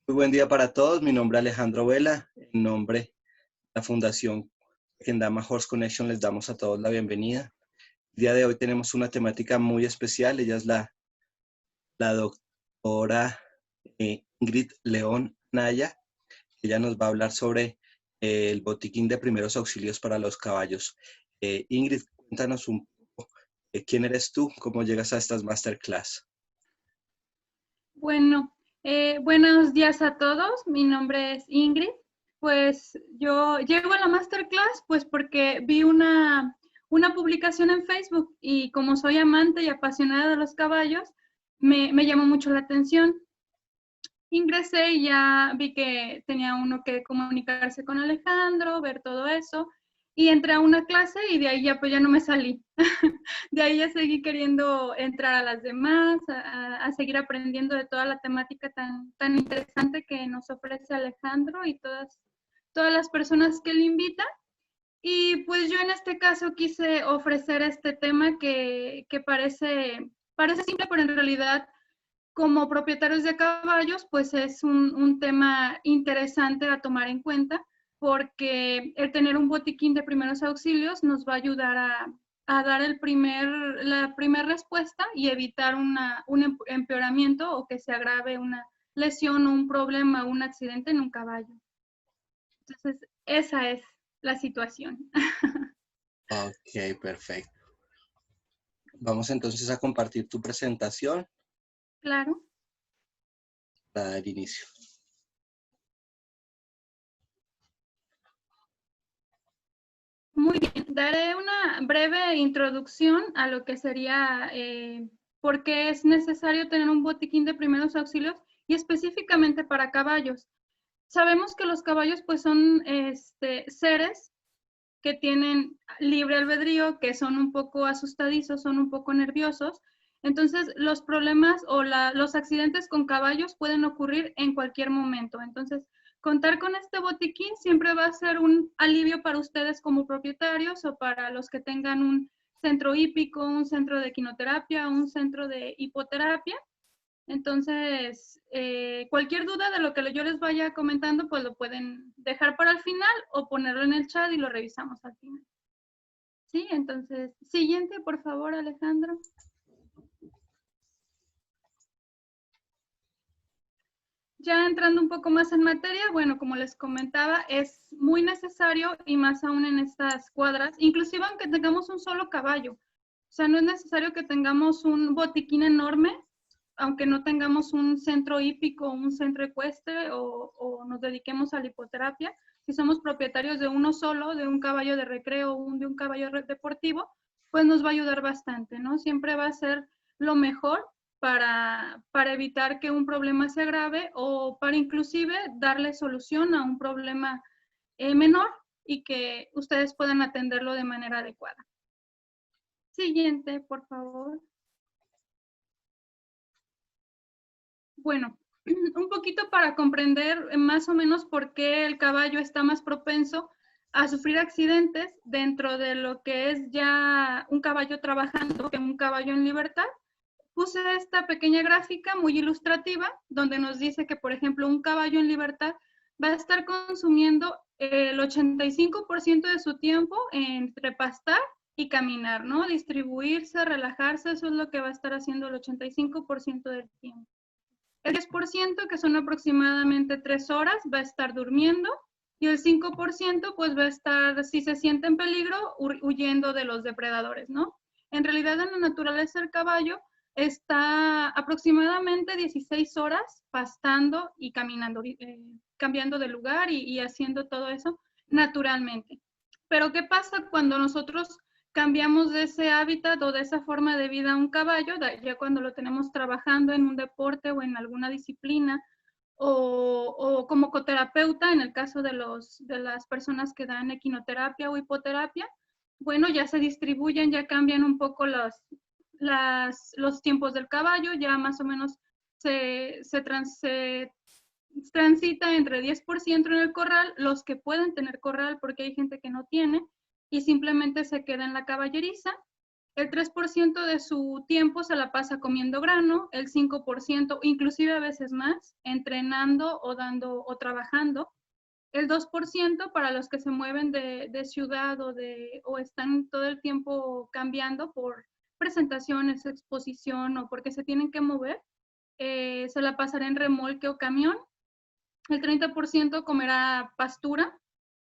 Muy buen día para todos. Mi nombre es Alejandro Vela. En nombre de la Fundación Kendama Horse Connection les damos a todos la bienvenida. El día de hoy tenemos una temática muy especial. Ella es la doctora Ingrid León Naya. Ella nos va a hablar sobre el botiquín de primeros auxilios para los caballos. Ingrid, cuéntanos un poco quién eres tú, cómo llegas a estas masterclass. Bueno, buenos días a todos. Mi nombre es Ingrid. Pues yo llego a la masterclass pues porque vi una publicación en Facebook y como soy amante y apasionada de los caballos, me llamó mucho la atención. Ingresé y ya vi que tenía uno que comunicarse con Alejandro, ver todo eso, y entré a una clase y de ahí ya pues ya no me salí. De ahí ya seguí queriendo entrar a las demás, a seguir aprendiendo de toda la temática tan interesante que nos ofrece Alejandro y todas las personas que él invita. Y pues yo en este caso quise ofrecer este tema que parece simple, pero en realidad como propietarios de caballos, pues es un tema interesante a tomar en cuenta porque el tener un botiquín de primeros auxilios nos va a ayudar a dar la primera respuesta y evitar un empeoramiento o que se agrave una lesión o un problema o un accidente en un caballo. Entonces, esa es la situación. Ok, perfecto. Vamos entonces a compartir tu presentación Claro. para dar inicio. Muy bien, daré una breve introducción a lo que sería por qué es necesario tener un botiquín de primeros auxilios y específicamente para caballos. Sabemos que los caballos pues son seres que tienen libre albedrío, que son un poco asustadizos, son un poco nerviosos. Entonces, los problemas o los accidentes con caballos pueden ocurrir en cualquier momento. Entonces, contar con este botiquín siempre va a ser un alivio para ustedes como propietarios o para los que tengan un centro hípico, un centro de equinoterapia, un centro de hipoterapia. Entonces, cualquier duda de lo que yo les vaya comentando, pues lo pueden dejar para el final o ponerlo en el chat y lo revisamos al final. Sí, entonces, siguiente, por favor, Alejandro. Ya entrando un poco más en materia, bueno, como les comentaba, es muy necesario y más aún en estas cuadras, inclusive aunque tengamos un solo caballo. O sea, no es necesario que tengamos un botiquín enorme, aunque no tengamos un centro hípico, un centro ecuestre o nos dediquemos a la hipoterapia. Si somos propietarios de uno solo, de un caballo de recreo o de un caballo deportivo, pues nos va a ayudar bastante, ¿no? Siempre va a ser lo mejor para evitar que un problema se agrave o para inclusive darle solución a un problema menor y que ustedes puedan atenderlo de manera adecuada. Siguiente, por favor. Bueno, un poquito para comprender más o menos por qué el caballo está más propenso a sufrir accidentes dentro de lo que es ya un caballo trabajando que un caballo en libertad. Puse esta pequeña gráfica muy ilustrativa donde nos dice que, por ejemplo, un caballo en libertad va a estar consumiendo el 85% de su tiempo entre pastar y caminar, ¿no? Distribuirse, relajarse, eso es lo que va a estar haciendo el 85% del tiempo. El 10%, que son aproximadamente 3 horas, va a estar durmiendo y el 5% pues va a estar, si se siente en peligro, huyendo de los depredadores, ¿no? En realidad en la naturaleza el caballo está aproximadamente 16 horas pastando y caminando, cambiando de lugar y haciendo todo eso naturalmente. Pero ¿qué pasa cuando nosotros cambiamos de ese hábitat o de esa forma de vida a un caballo, ya cuando lo tenemos trabajando en un deporte o en alguna disciplina, o como coterapeuta en el caso de las personas que dan equinoterapia o hipoterapia? Bueno, ya se distribuyen, ya cambian un poco los tiempos del caballo, ya más o menos se transita entre 10% en el corral, los que pueden tener corral porque hay gente que no tiene y simplemente se queda en la caballeriza. El 3% de su tiempo se la pasa comiendo grano, el 5%, inclusive a veces más, entrenando o trabajando. El 2% para los que se mueven de ciudad o están todo el tiempo cambiando por presentaciones, exposición o porque se tienen que mover, se la pasará en remolque o camión. El 30% comerá pastura.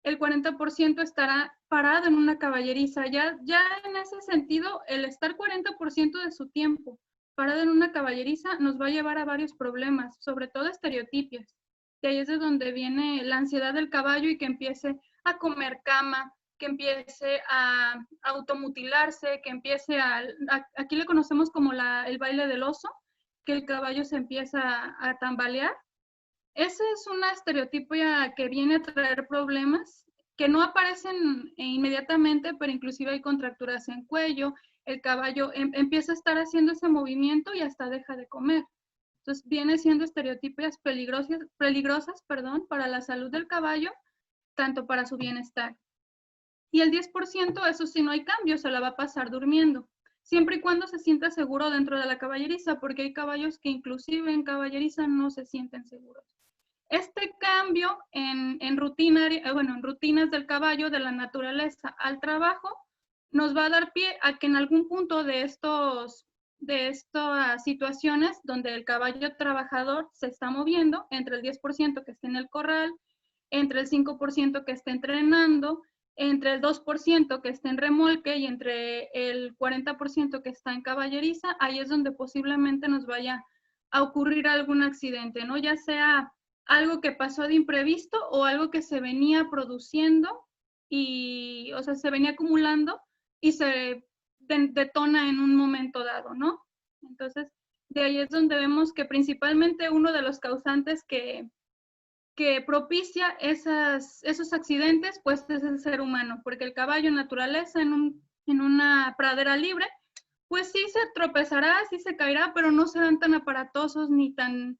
El 40% estará parado en una caballeriza. Ya en ese sentido, el estar 40% de su tiempo parado en una caballeriza nos va a llevar a varios problemas, sobre todo estereotipias. De ahí es de donde viene la ansiedad del caballo y que empiece a comer cama, que empiece a automutilarse, que empiece aquí le conocemos como el baile del oso, que el caballo se empieza a tambalear. Esa es una estereotipia que viene a traer problemas que no aparecen inmediatamente, pero inclusive hay contracturas en cuello, el caballo empieza a estar haciendo ese movimiento y hasta deja de comer. Entonces viene siendo estereotipias peligrosas, para la salud del caballo, tanto para su bienestar. Y el 10%, eso sí no hay cambio, se la va a pasar durmiendo, siempre y cuando se sienta seguro dentro de la caballeriza, porque hay caballos que inclusive en caballeriza no se sienten seguros. Este cambio en rutinas del caballo, de la naturaleza al trabajo, nos va a dar pie a que en algún punto de estas situaciones donde el caballo trabajador se está moviendo, entre el 10% que esté en el corral, entre el 5% que esté entrenando, entre el 2% que esté en remolque y entre el 40% que está en caballeriza, ahí es donde posiblemente nos vaya a ocurrir algún accidente, ¿no? Ya sea algo que pasó de imprevisto o algo que se venía produciendo y, o sea, se venía acumulando y se detona en un momento dado, ¿no? Entonces, de ahí es donde vemos que principalmente uno de los causantes que propicia esos accidentes, pues es el ser humano, porque el caballo en naturaleza, en una pradera libre, pues sí se tropezará, sí se caerá, pero no serán tan aparatosos ni tan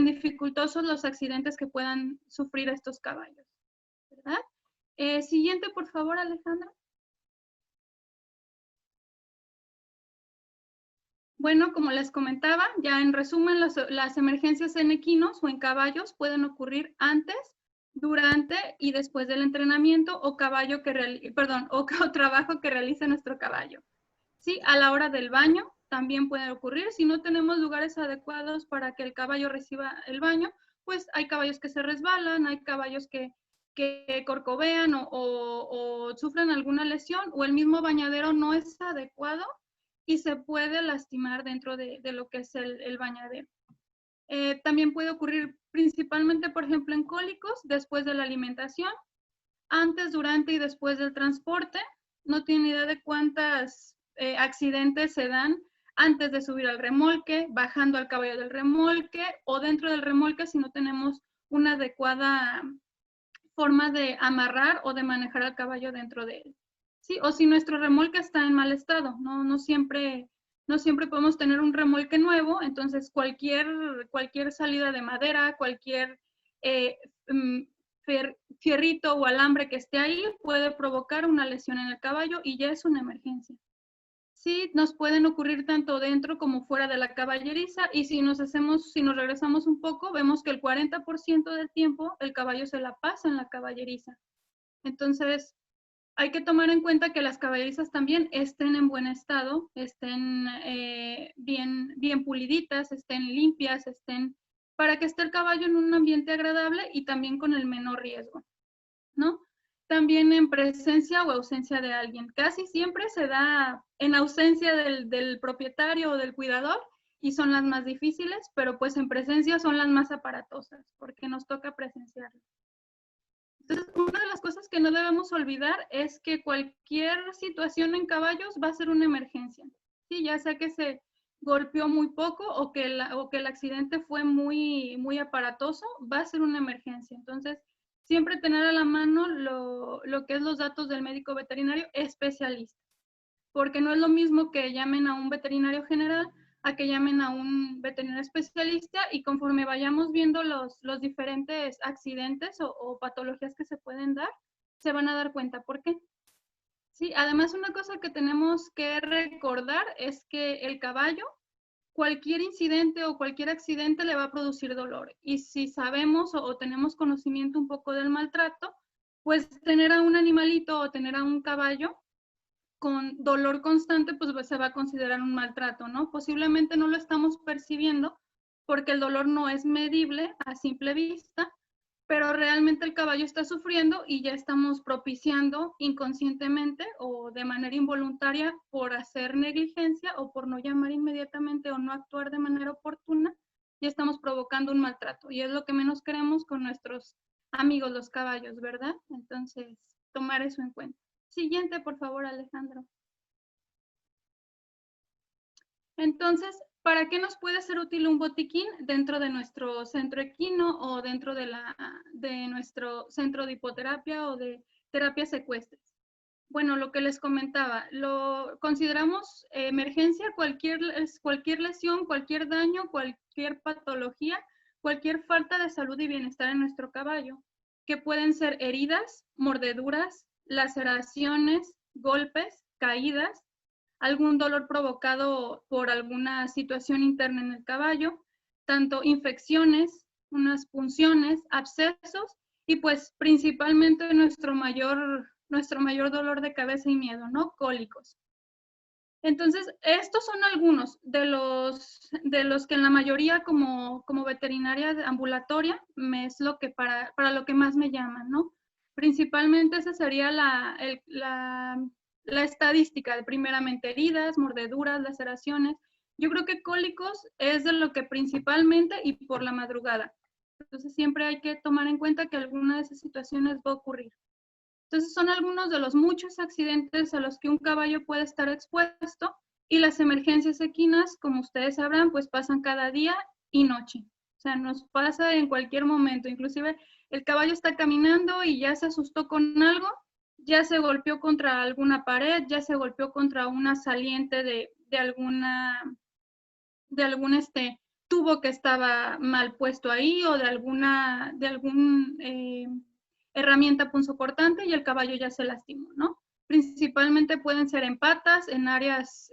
dificultosos los accidentes que puedan sufrir estos caballos, ¿verdad? Siguiente, por favor, Alejandra. Bueno, como les comentaba, ya en resumen, las emergencias en equinos o en caballos pueden ocurrir antes, durante y después del entrenamiento o trabajo que realice nuestro caballo. Sí, a la hora del baño también puede ocurrir. Si no tenemos lugares adecuados para que el caballo reciba el baño, pues hay caballos que se resbalan, hay caballos que corcovean o sufren alguna lesión, o el mismo bañadero no es adecuado y se puede lastimar dentro de lo que es el bañadero. También puede ocurrir principalmente, por ejemplo, en cólicos, después de la alimentación, antes, durante y después del transporte. No tienen idea de cuántos accidentes se dan antes de subir al remolque, bajando al caballo del remolque o dentro del remolque si no tenemos una adecuada forma de amarrar o de manejar al caballo dentro de él. ¿Sí? O si nuestro remolque está en mal estado, no siempre podemos tener un remolque nuevo, entonces cualquier salida de madera, cualquier fierrito o alambre que esté ahí puede provocar una lesión en el caballo y ya es una emergencia. Sí, nos pueden ocurrir tanto dentro como fuera de la caballeriza, y si nos regresamos un poco, vemos que el 40% del tiempo el caballo se la pasa en la caballeriza. Entonces, hay que tomar en cuenta que las caballerizas también estén en buen estado, estén bien puliditas, estén limpias, para que esté el caballo en un ambiente agradable y también con el menor riesgo, ¿no? También en presencia o ausencia de alguien. Casi siempre se da en ausencia del propietario o del cuidador y son las más difíciles, pero pues en presencia son las más aparatosas porque nos toca presenciarlo. Entonces, una de las cosas que no debemos olvidar es que cualquier situación en caballos va a ser una emergencia. ¿Sí? Ya sea que se golpeó muy poco o que el accidente fue muy aparatoso, va a ser una emergencia. Entonces, siempre tener a la mano lo que es los datos del médico veterinario especialista, porque no es lo mismo que llamen a un veterinario general a que llamen a un veterinario especialista, y conforme vayamos viendo los diferentes accidentes o patologías que se pueden dar, se van a dar cuenta por qué. Sí, además una cosa que tenemos que recordar es que el caballo, cualquier incidente o cualquier accidente le va a producir dolor. Y si sabemos o tenemos conocimiento un poco del maltrato, pues tener a un animalito o tener a un caballo con dolor constante, pues se va a considerar un maltrato, ¿no? Posiblemente no lo estamos percibiendo porque el dolor no es medible a simple vista, pero realmente el caballo está sufriendo y ya estamos propiciando inconscientemente o de manera involuntaria por hacer negligencia o por no llamar inmediatamente o no actuar de manera oportuna, ya estamos provocando un maltrato y es lo que menos queremos con nuestros amigos los caballos, ¿verdad? Entonces, tomar eso en cuenta. Siguiente, por favor, Alejandro. Entonces, ¿para qué nos puede ser útil un botiquín dentro de nuestro centro equino o dentro de nuestro centro de hipoterapia o de terapias ecuestres? Bueno, lo que les comentaba, lo consideramos emergencia cualquier lesión, cualquier daño, cualquier patología, cualquier falta de salud y bienestar en nuestro caballo, que pueden ser heridas, mordeduras, laceraciones, golpes, caídas, algún dolor provocado por alguna situación interna en el caballo, tanto infecciones, unas punciones, abscesos y pues principalmente nuestro mayor dolor de cabeza y miedo, ¿no? Cólicos. Entonces, estos son algunos de los que en la mayoría como veterinaria ambulatoria es lo que para lo que más me llaman, ¿no? Principalmente esa sería la estadística de primeramente heridas, mordeduras, laceraciones. Yo creo que cólicos es de lo que principalmente y por la madrugada. Entonces, siempre hay que tomar en cuenta que alguna de esas situaciones va a ocurrir. Entonces son algunos de los muchos accidentes a los que un caballo puede estar expuesto y las emergencias equinas, como ustedes sabrán, pues pasan cada día y noche. O sea, nos pasa en cualquier momento. Inclusive el caballo está caminando y ya se asustó con algo, ya se golpeó contra alguna pared, ya se golpeó contra una saliente de algún tubo que estaba mal puesto ahí o de algún herramienta punzocortante y el caballo ya se lastimó, ¿no? Principalmente pueden ser en patas, en áreas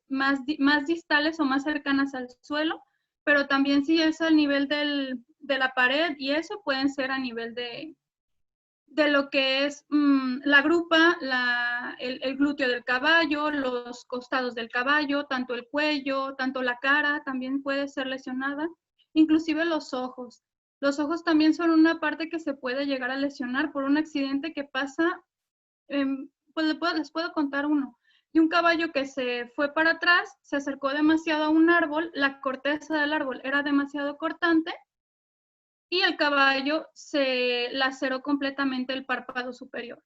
más distales o más cercanas al suelo, pero también si es al nivel de la pared y eso pueden ser a nivel de lo que es la grupa, el glúteo del caballo, los costados del caballo, tanto el cuello, tanto la cara también puede ser lesionada, inclusive los ojos. Los ojos también son una parte que se puede llegar a lesionar por un accidente que pasa, pues les puedo contar uno, de un caballo que se fue para atrás, se acercó demasiado a un árbol, la corteza del árbol era demasiado cortante, y el caballo se laceró completamente el párpado superior.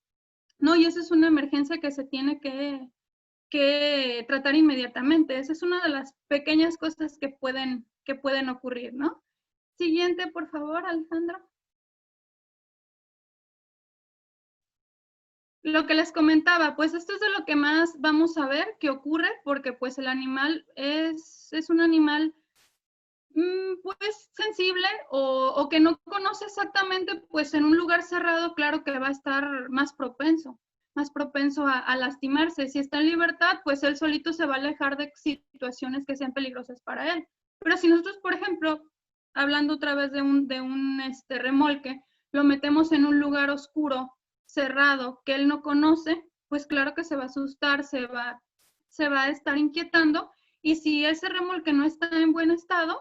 No, y esa es una emergencia que se tiene que tratar inmediatamente. Esa es una de las pequeñas cosas que pueden ocurrir, ¿no? Siguiente, por favor, Alejandro. Lo que les comentaba, pues esto es de lo que más vamos a ver que ocurre, porque pues el animal es un animal pues sensible o que no conoce exactamente, pues en un lugar cerrado, claro que va a estar más propenso a lastimarse. Si está en libertad, pues él solito se va a alejar de situaciones que sean peligrosas para él. Pero si nosotros, por ejemplo, hablando otra vez de un remolque, lo metemos en un lugar oscuro, cerrado, que él no conoce, pues claro que se va a asustar, se va a estar inquietando, y si ese remolque no está en buen estado,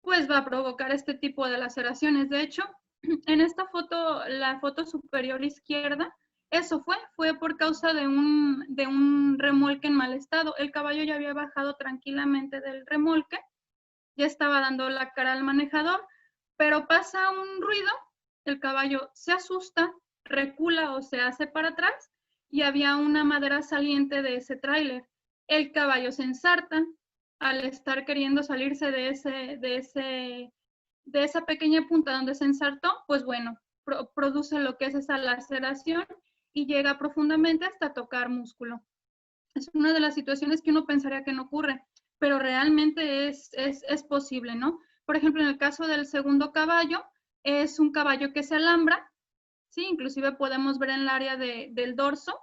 pues va a provocar este tipo de laceraciones. De hecho, en esta foto, la foto superior izquierda, eso fue por causa de un remolque en mal estado. El caballo ya había bajado tranquilamente del remolque, ya estaba dando la cara al manejador, pero pasa un ruido, el caballo se asusta, recula o se hace para atrás y había una madera saliente de ese tráiler. El caballo se ensarta, al estar queriendo salirse de esa pequeña punta donde se ensartó, pues bueno, produce lo que es esa laceración y llega profundamente hasta tocar músculo. Es una de las situaciones que uno pensaría que no ocurre, pero realmente es posible, ¿no? Por ejemplo, en el caso del segundo caballo, es un caballo que se alambra, ¿sí? Inclusive podemos ver en el área del dorso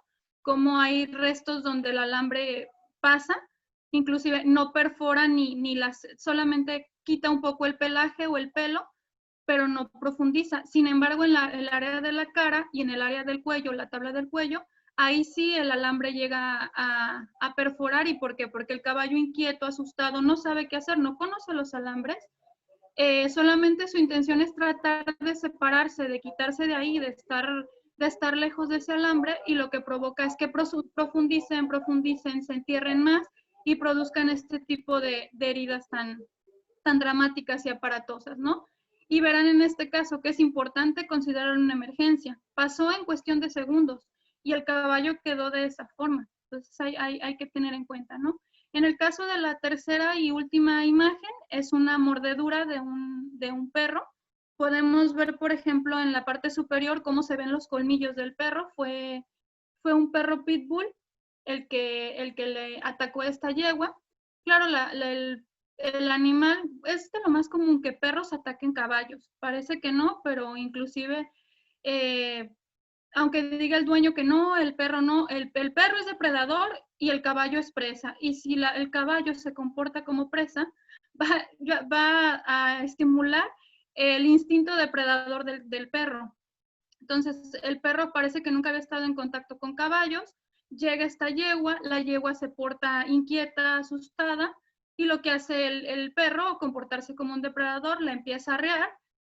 cómo hay restos donde el alambre pasa, inclusive no perfora ni las, solamente quita un poco el pelaje o el pelo, pero no profundiza. Sin embargo, en el área de la cara y en el área del cuello, la tabla del cuello, ahí sí el alambre llega a perforar. ¿Y por qué? Porque el caballo inquieto, asustado, no sabe qué hacer, no conoce los alambres. Solamente su intención es tratar de separarse, de quitarse de ahí, de estar lejos de ese alambre, y lo que provoca es que profundicen, se entierren más y produzcan este tipo de heridas tan dramáticas y aparatosas, ¿no? Y verán en este caso que es importante considerar una emergencia. Pasó en cuestión de segundos y el caballo quedó de esa forma. Entonces hay que tener en cuenta, ¿no? En el caso de la tercera y última imagen, es una mordedura de un perro. Podemos ver, por ejemplo, en la parte superior cómo se ven los colmillos del perro. Fue un perro pitbull el que le atacó a esta yegua. Claro, el animal es de lo más común que perros ataquen caballos. Parece que no, pero inclusive, aunque diga el dueño que no, el perro no, el perro es depredador y el caballo es presa. Y si el caballo se comporta como presa, va a estimular el instinto depredador del perro. Entonces, el perro parece que nunca había estado en contacto con caballos, llega esta yegua, la yegua se porta inquieta, asustada, y lo que hace el perro, comportarse como un depredador, la empieza a arrear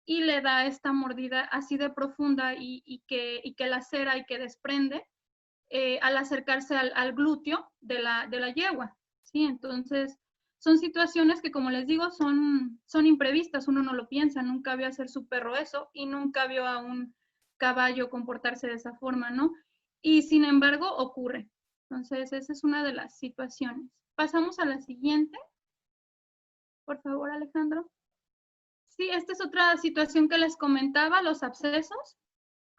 y le da esta mordida así de profunda y que lacera y que desprende al acercarse al glúteo de la yegua, ¿sí? Entonces, son situaciones que, como les digo, son imprevistas, uno no lo piensa, nunca vio hacer su perro eso y nunca vio a un caballo comportarse de esa forma, ¿no? Y sin embargo, ocurre. Entonces, esa es una de las situaciones. Pasamos a la siguiente. Por favor, Alejandro. Sí, esta es otra situación que les comentaba, los abscesos.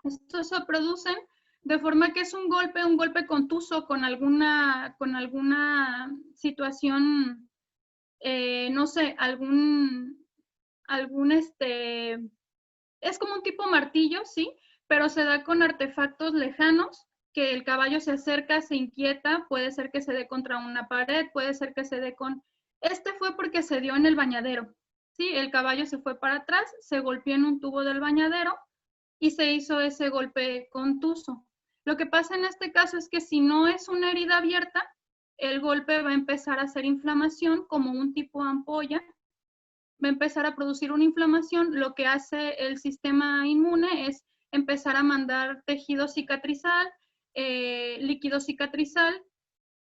Estos se producen de forma que es un golpe contuso con alguna situación, no sé, es como un tipo martillo, ¿sí? Pero se da con artefactos lejanos, que el caballo se acerca, se inquieta, puede ser que se dé contra una pared, puede ser que se dé Este fue porque se dio en el bañadero, ¿sí? El caballo se fue para atrás, se golpeó en un tubo del bañadero y se hizo ese golpe contuso. Lo que pasa en este caso es que si no es una herida abierta, el golpe va a empezar a hacer inflamación como un tipo ampolla, va a empezar a producir una inflamación. Lo que hace el sistema inmune es empezar a mandar tejido cicatrizal, líquido cicatrizal,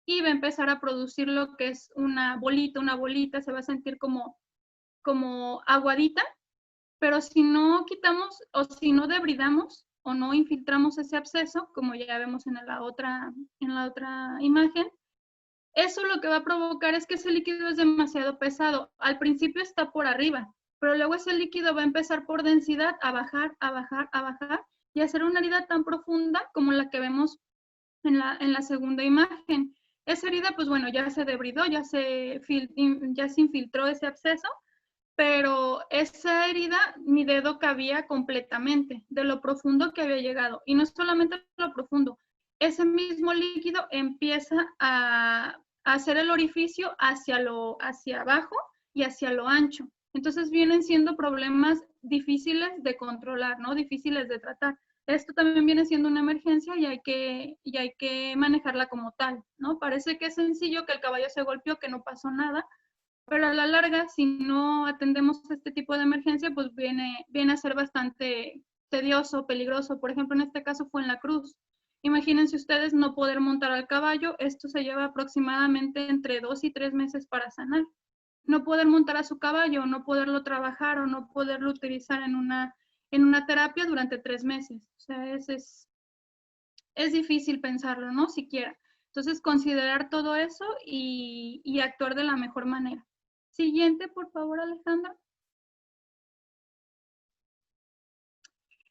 y va a empezar a producir lo que es una bolita, se va a sentir como aguadita, pero si no quitamos o si no debridamos o no infiltramos ese absceso, como ya vemos en la otra imagen, eso lo que va a provocar es que ese líquido es demasiado pesado. Al principio está por arriba, pero luego ese líquido va a empezar por densidad a bajar, a bajar, a bajar y a hacer una herida tan profunda como la que vemos en la segunda imagen. Esa herida, pues bueno, ya se debridó, ya se infiltró ese absceso, pero esa herida, mi dedo cabía completamente de lo profundo que había llegado. Y no solamente lo profundo, ese mismo líquido empieza a hacer el orificio hacia abajo y hacia lo ancho. Entonces vienen siendo problemas difíciles de controlar, ¿no? Difíciles de tratar. Esto también viene siendo una emergencia y hay que manejarla como tal, ¿no? Parece que es sencillo, que el caballo se golpeó, que no pasó nada, pero a la larga, si no atendemos este tipo de emergencia, pues viene a ser bastante tedioso, peligroso. Por ejemplo, en este caso fue en la cruz. Imagínense ustedes no poder montar al caballo, esto se lleva aproximadamente entre 2 y 3 meses para sanar. No poder montar a su caballo, no poderlo trabajar o no poderlo utilizar en una terapia durante 3 meses. O sea, es difícil pensarlo, ¿no? Siquiera. Entonces, considerar todo eso y actuar de la mejor manera. Siguiente, por favor, Alejandra.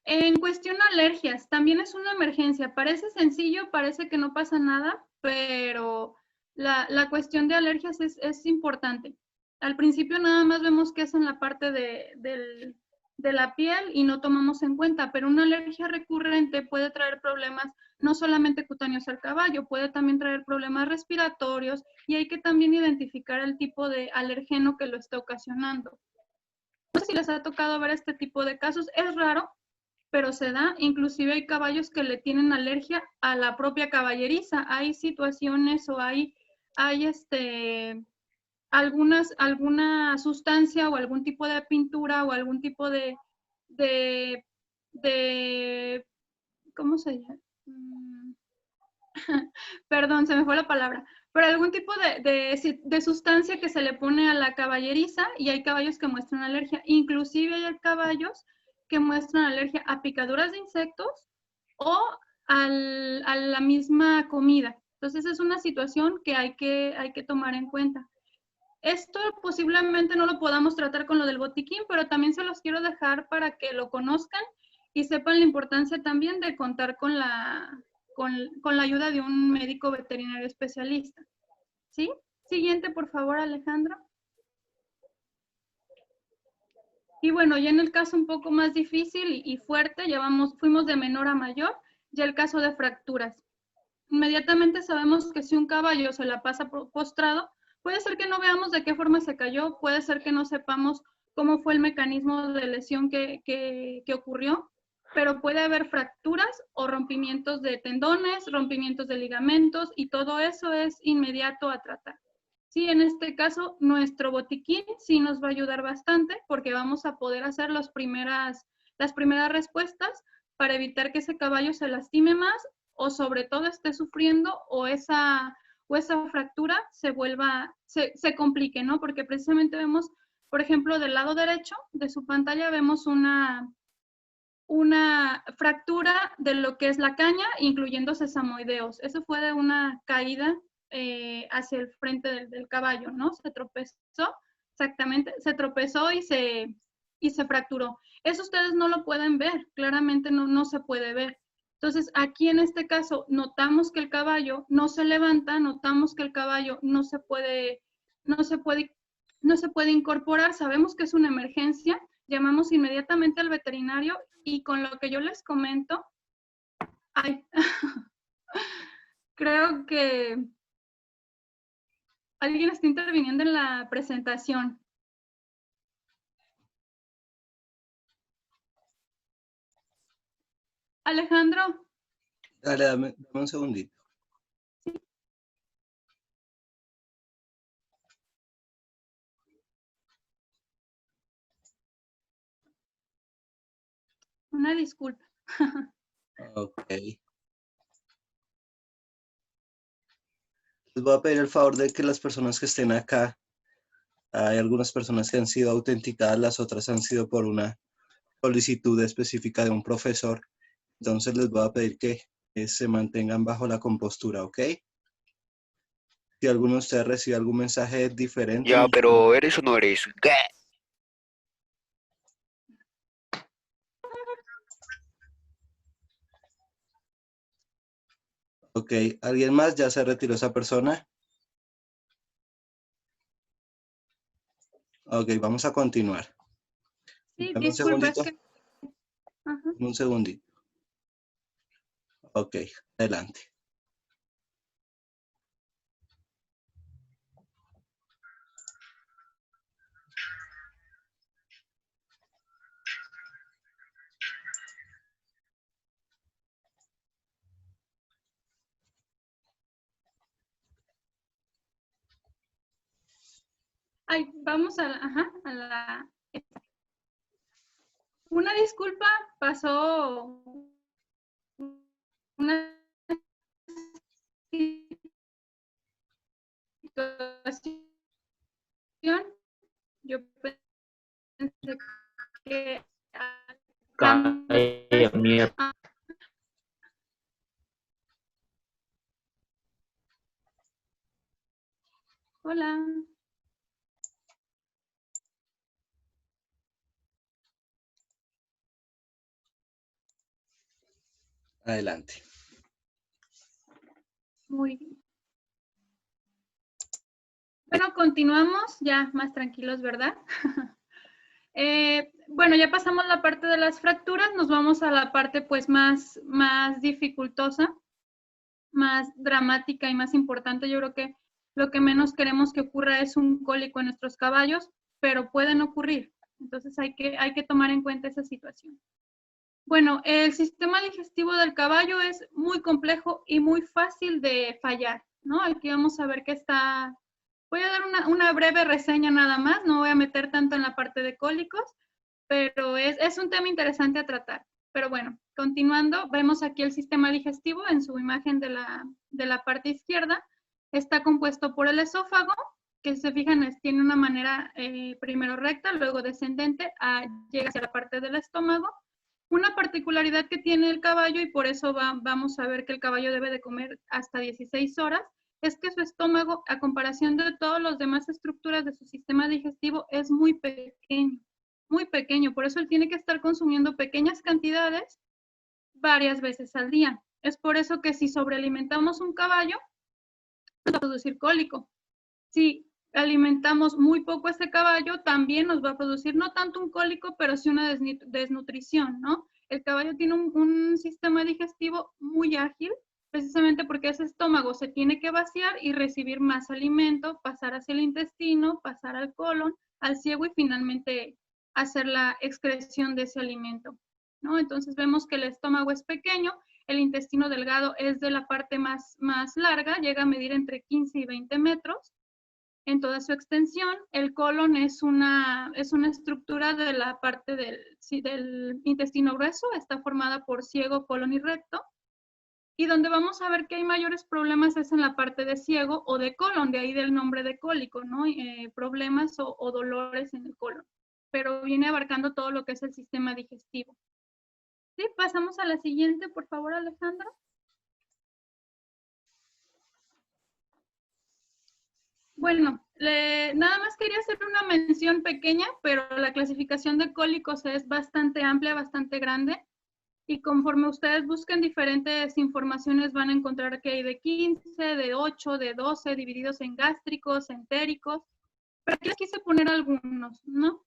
En cuestión de alergias, también es una emergencia. Parece sencillo, parece que no pasa nada, pero la cuestión de alergias es importante. Al principio nada más vemos que es en la parte del de la piel y no tomamos en cuenta, pero una alergia recurrente puede traer problemas no solamente cutáneos al caballo, puede también traer problemas respiratorios y hay que también identificar el tipo de alergeno que lo está ocasionando. No sé si les ha tocado ver este tipo de casos, es raro, pero se da. Inclusive hay caballos que le tienen alergia a la propia caballeriza. Hay situaciones o hay alguna sustancia o algún tipo de pintura o algún tipo de, de ¿cómo se llama? Perdón, se me fue la palabra, pero algún tipo de sustancia que se le pone a la caballeriza y hay caballos que muestran alergia. Inclusive hay caballos que muestran alergia a picaduras de insectos o a la misma comida. Entonces es una situación que hay que tomar en cuenta. Esto posiblemente no lo podamos tratar con lo del botiquín, pero también se los quiero dejar para que lo conozcan y sepan la importancia también de contar con la ayuda de un médico veterinario especialista. ¿Sí? Siguiente, por favor, Alejandro. Y bueno, ya en el caso un poco más difícil y fuerte, fuimos de menor a mayor, ya el caso de fracturas. Inmediatamente sabemos que si un caballo se la pasa postrado, puede ser que no veamos de qué forma se cayó, puede ser que no sepamos cómo fue el mecanismo de lesión que ocurrió, pero puede haber fracturas o rompimientos de tendones, rompimientos de ligamentos y todo eso es inmediato a tratar. Sí, en este caso, nuestro botiquín sí nos va a ayudar bastante porque vamos a poder hacer las primeras respuestas para evitar que ese caballo se lastime más o sobre todo esté sufriendo o esa fractura se complique, ¿no? Porque precisamente vemos, por ejemplo, del lado derecho de su pantalla vemos una fractura de lo que es la caña, incluyendo sesamoideos. Eso fue de una caída hacia el frente del caballo, ¿no? Se tropezó, exactamente, se tropezó y se fracturó. Eso ustedes no lo pueden ver, claramente no se puede ver. Entonces, aquí en este caso, notamos que el caballo no se levanta, notamos que el caballo no se puede incorporar, sabemos que es una emergencia, llamamos inmediatamente al veterinario y con lo que yo les comento, creo que alguien está interviniendo en la presentación. Alejandro. Dale, dame un segundito. Una disculpa. Ok. Les voy a pedir el favor de que las personas que estén acá, hay algunas personas que han sido autenticadas, las otras han sido por una solicitud específica de un profesor. Entonces les voy a pedir que se mantengan bajo la compostura, ¿ok? Si alguno de ustedes recibe algún mensaje diferente, Ya, pero ¿eres o no eres? ¿Qué? Ok, ¿alguien más? ¿Ya se retiró esa persona? Ok, vamos a continuar. Sí, Dame un disculpa, es segundito. que... Ajá. Un segundito. Ok, adelante. Ay, vamos a la... Una disculpa, pasó una situación. Yo pensé que... Calla, mierda. Hola. Adelante. Muy bien. Bueno, continuamos ya más tranquilos, ¿verdad? bueno, ya pasamos la parte de las fracturas, nos vamos a la parte pues más dificultosa, más dramática y más importante. Yo creo que lo que menos queremos que ocurra es un cólico en nuestros caballos, pero pueden ocurrir. Entonces hay que tomar en cuenta esa situación. Bueno, el sistema digestivo del caballo es muy complejo y muy fácil de fallar, ¿no? Aquí vamos a ver que está... Voy a dar una breve reseña nada más, no voy a meter tanto en la parte de cólicos, pero es un tema interesante a tratar. Pero bueno, continuando, vemos aquí el sistema digestivo en su imagen de la parte izquierda. Está compuesto por el esófago, que si se fijan tiene una manera primero recta, luego descendente, llega hacia la parte del estómago. Una particularidad que tiene el caballo, y por eso vamos a ver que el caballo debe de comer hasta 16 horas, es que su estómago, a comparación de todas las demás estructuras de su sistema digestivo, es muy pequeño. Por eso él tiene que estar consumiendo pequeñas cantidades varias veces al día. Es por eso que si sobrealimentamos un caballo, nos va a producir cólico. Si alimentamos muy poco a ese caballo, también nos va a producir no tanto un cólico, pero sí una desnutrición, ¿no? El caballo tiene un sistema digestivo muy ágil, precisamente porque ese estómago se tiene que vaciar y recibir más alimento, pasar hacia el intestino, pasar al colon, al ciego y finalmente hacer la excreción de ese alimento, ¿no? Entonces vemos que el estómago es pequeño, el intestino delgado es de la parte más larga, llega a medir entre 15 y 20 metros, en toda su extensión. El colon es una estructura de la parte del intestino grueso, está formada por ciego, colon y recto, y donde vamos a ver que hay mayores problemas es en la parte de ciego o de colon, de ahí del nombre de cólico, ¿no? Problemas o dolores en el colon, pero viene abarcando todo lo que es el sistema digestivo. Sí, pasamos a la siguiente, por favor, Alejandro. Bueno, nada más quería hacer una mención pequeña, pero la clasificación de cólicos es bastante amplia, bastante grande, y conforme ustedes busquen diferentes informaciones van a encontrar que hay de 15, de 8, de 12, divididos en gástricos, entéricos, pero aquí les quise poner algunos, ¿no?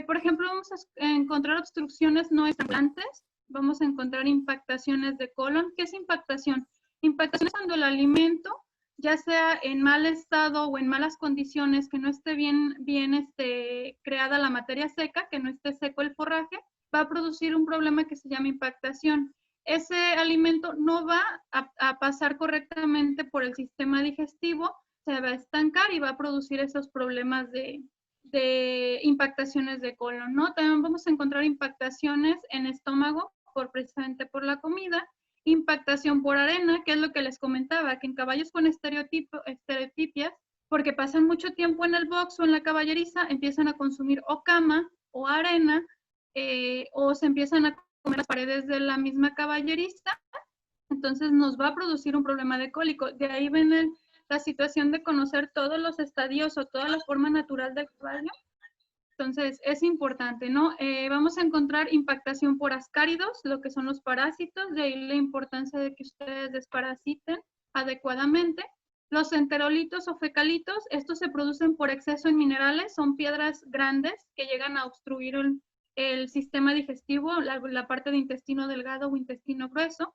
Por ejemplo, vamos a encontrar obstrucciones no estrangulantes, vamos a encontrar impactaciones de colon. ¿Qué es impactación? Impactación es cuando el alimento, ya sea en mal estado o en malas condiciones, que no esté bien creada la materia seca, que no esté seco el forraje, va a producir un problema que se llama impactación. Ese alimento no va a pasar correctamente por el sistema digestivo, se va a estancar y va a producir esos problemas de impactaciones de colon, ¿no? También vamos a encontrar impactaciones en estómago, precisamente por la comida, impactación por arena, que es lo que les comentaba, que en caballos con estereotipias, porque pasan mucho tiempo en el box o en la caballeriza, empiezan a consumir o cama o arena, o se empiezan a comer las paredes de la misma caballeriza, entonces nos va a producir un problema de cólico. De ahí ven la situación de conocer todos los estadios o toda la forma natural del caballo. Entonces, es importante, ¿no? Vamos a encontrar impactación por ascáridos, lo que son los parásitos, de ahí la importancia de que ustedes desparasiten adecuadamente. Los enterolitos o fecalitos, estos se producen por exceso en minerales, son piedras grandes que llegan a obstruir el sistema digestivo, la parte de intestino delgado o intestino grueso.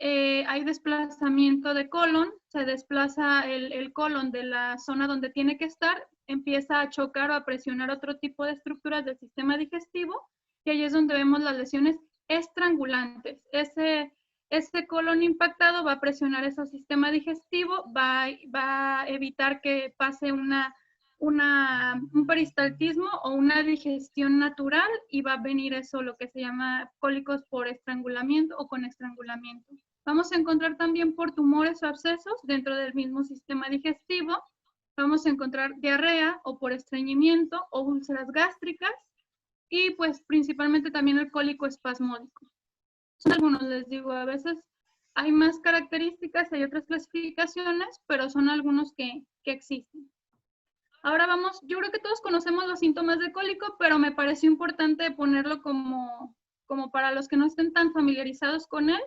Hay desplazamiento de colon, se desplaza el colon de la zona donde tiene que estar, empieza a chocar o a presionar otro tipo de estructuras del sistema digestivo, y ahí es donde vemos las lesiones estrangulantes. Ese colon impactado va a presionar ese sistema digestivo, va a evitar que pase un peristaltismo o una digestión natural, y va a venir eso, lo que se llama cólicos por estrangulamiento o con estrangulamiento. Vamos a encontrar también por tumores o abscesos dentro del mismo sistema digestivo. Vamos a encontrar diarrea o por estreñimiento o úlceras gástricas, y pues principalmente también el cólico espasmódico. Son algunos, les digo, a veces hay más características, hay otras clasificaciones, pero son algunos que existen. Ahora vamos, yo creo que todos conocemos los síntomas de cólico, pero me pareció importante ponerlo como para los que no estén tan familiarizados con él,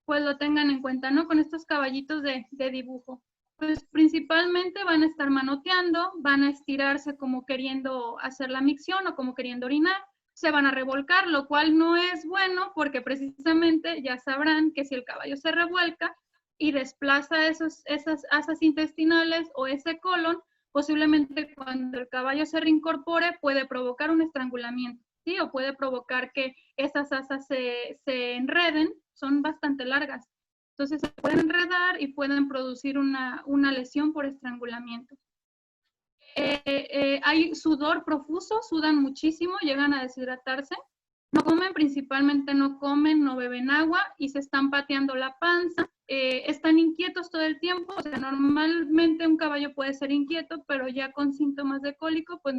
pues lo tengan en cuenta, ¿no? Con estos caballitos de dibujo. Pues principalmente van a estar manoteando, van a estirarse como queriendo hacer la micción o como queriendo orinar, se van a revolcar, lo cual no es bueno porque precisamente ya sabrán que si el caballo se revuelca y desplaza esas asas intestinales o ese colon, posiblemente cuando el caballo se reincorpore puede provocar un estrangulamiento, ¿sí? O puede provocar que esas asas se enreden, son bastante largas. Entonces se pueden enredar y pueden producir una lesión por estrangulamiento. Hay sudor profuso, sudan muchísimo, llegan a deshidratarse. No comen, principalmente no comen, no beben agua y se están pateando la panza. Están inquietos todo el tiempo, o sea, normalmente un caballo puede ser inquieto, pero ya con síntomas de cólico, pues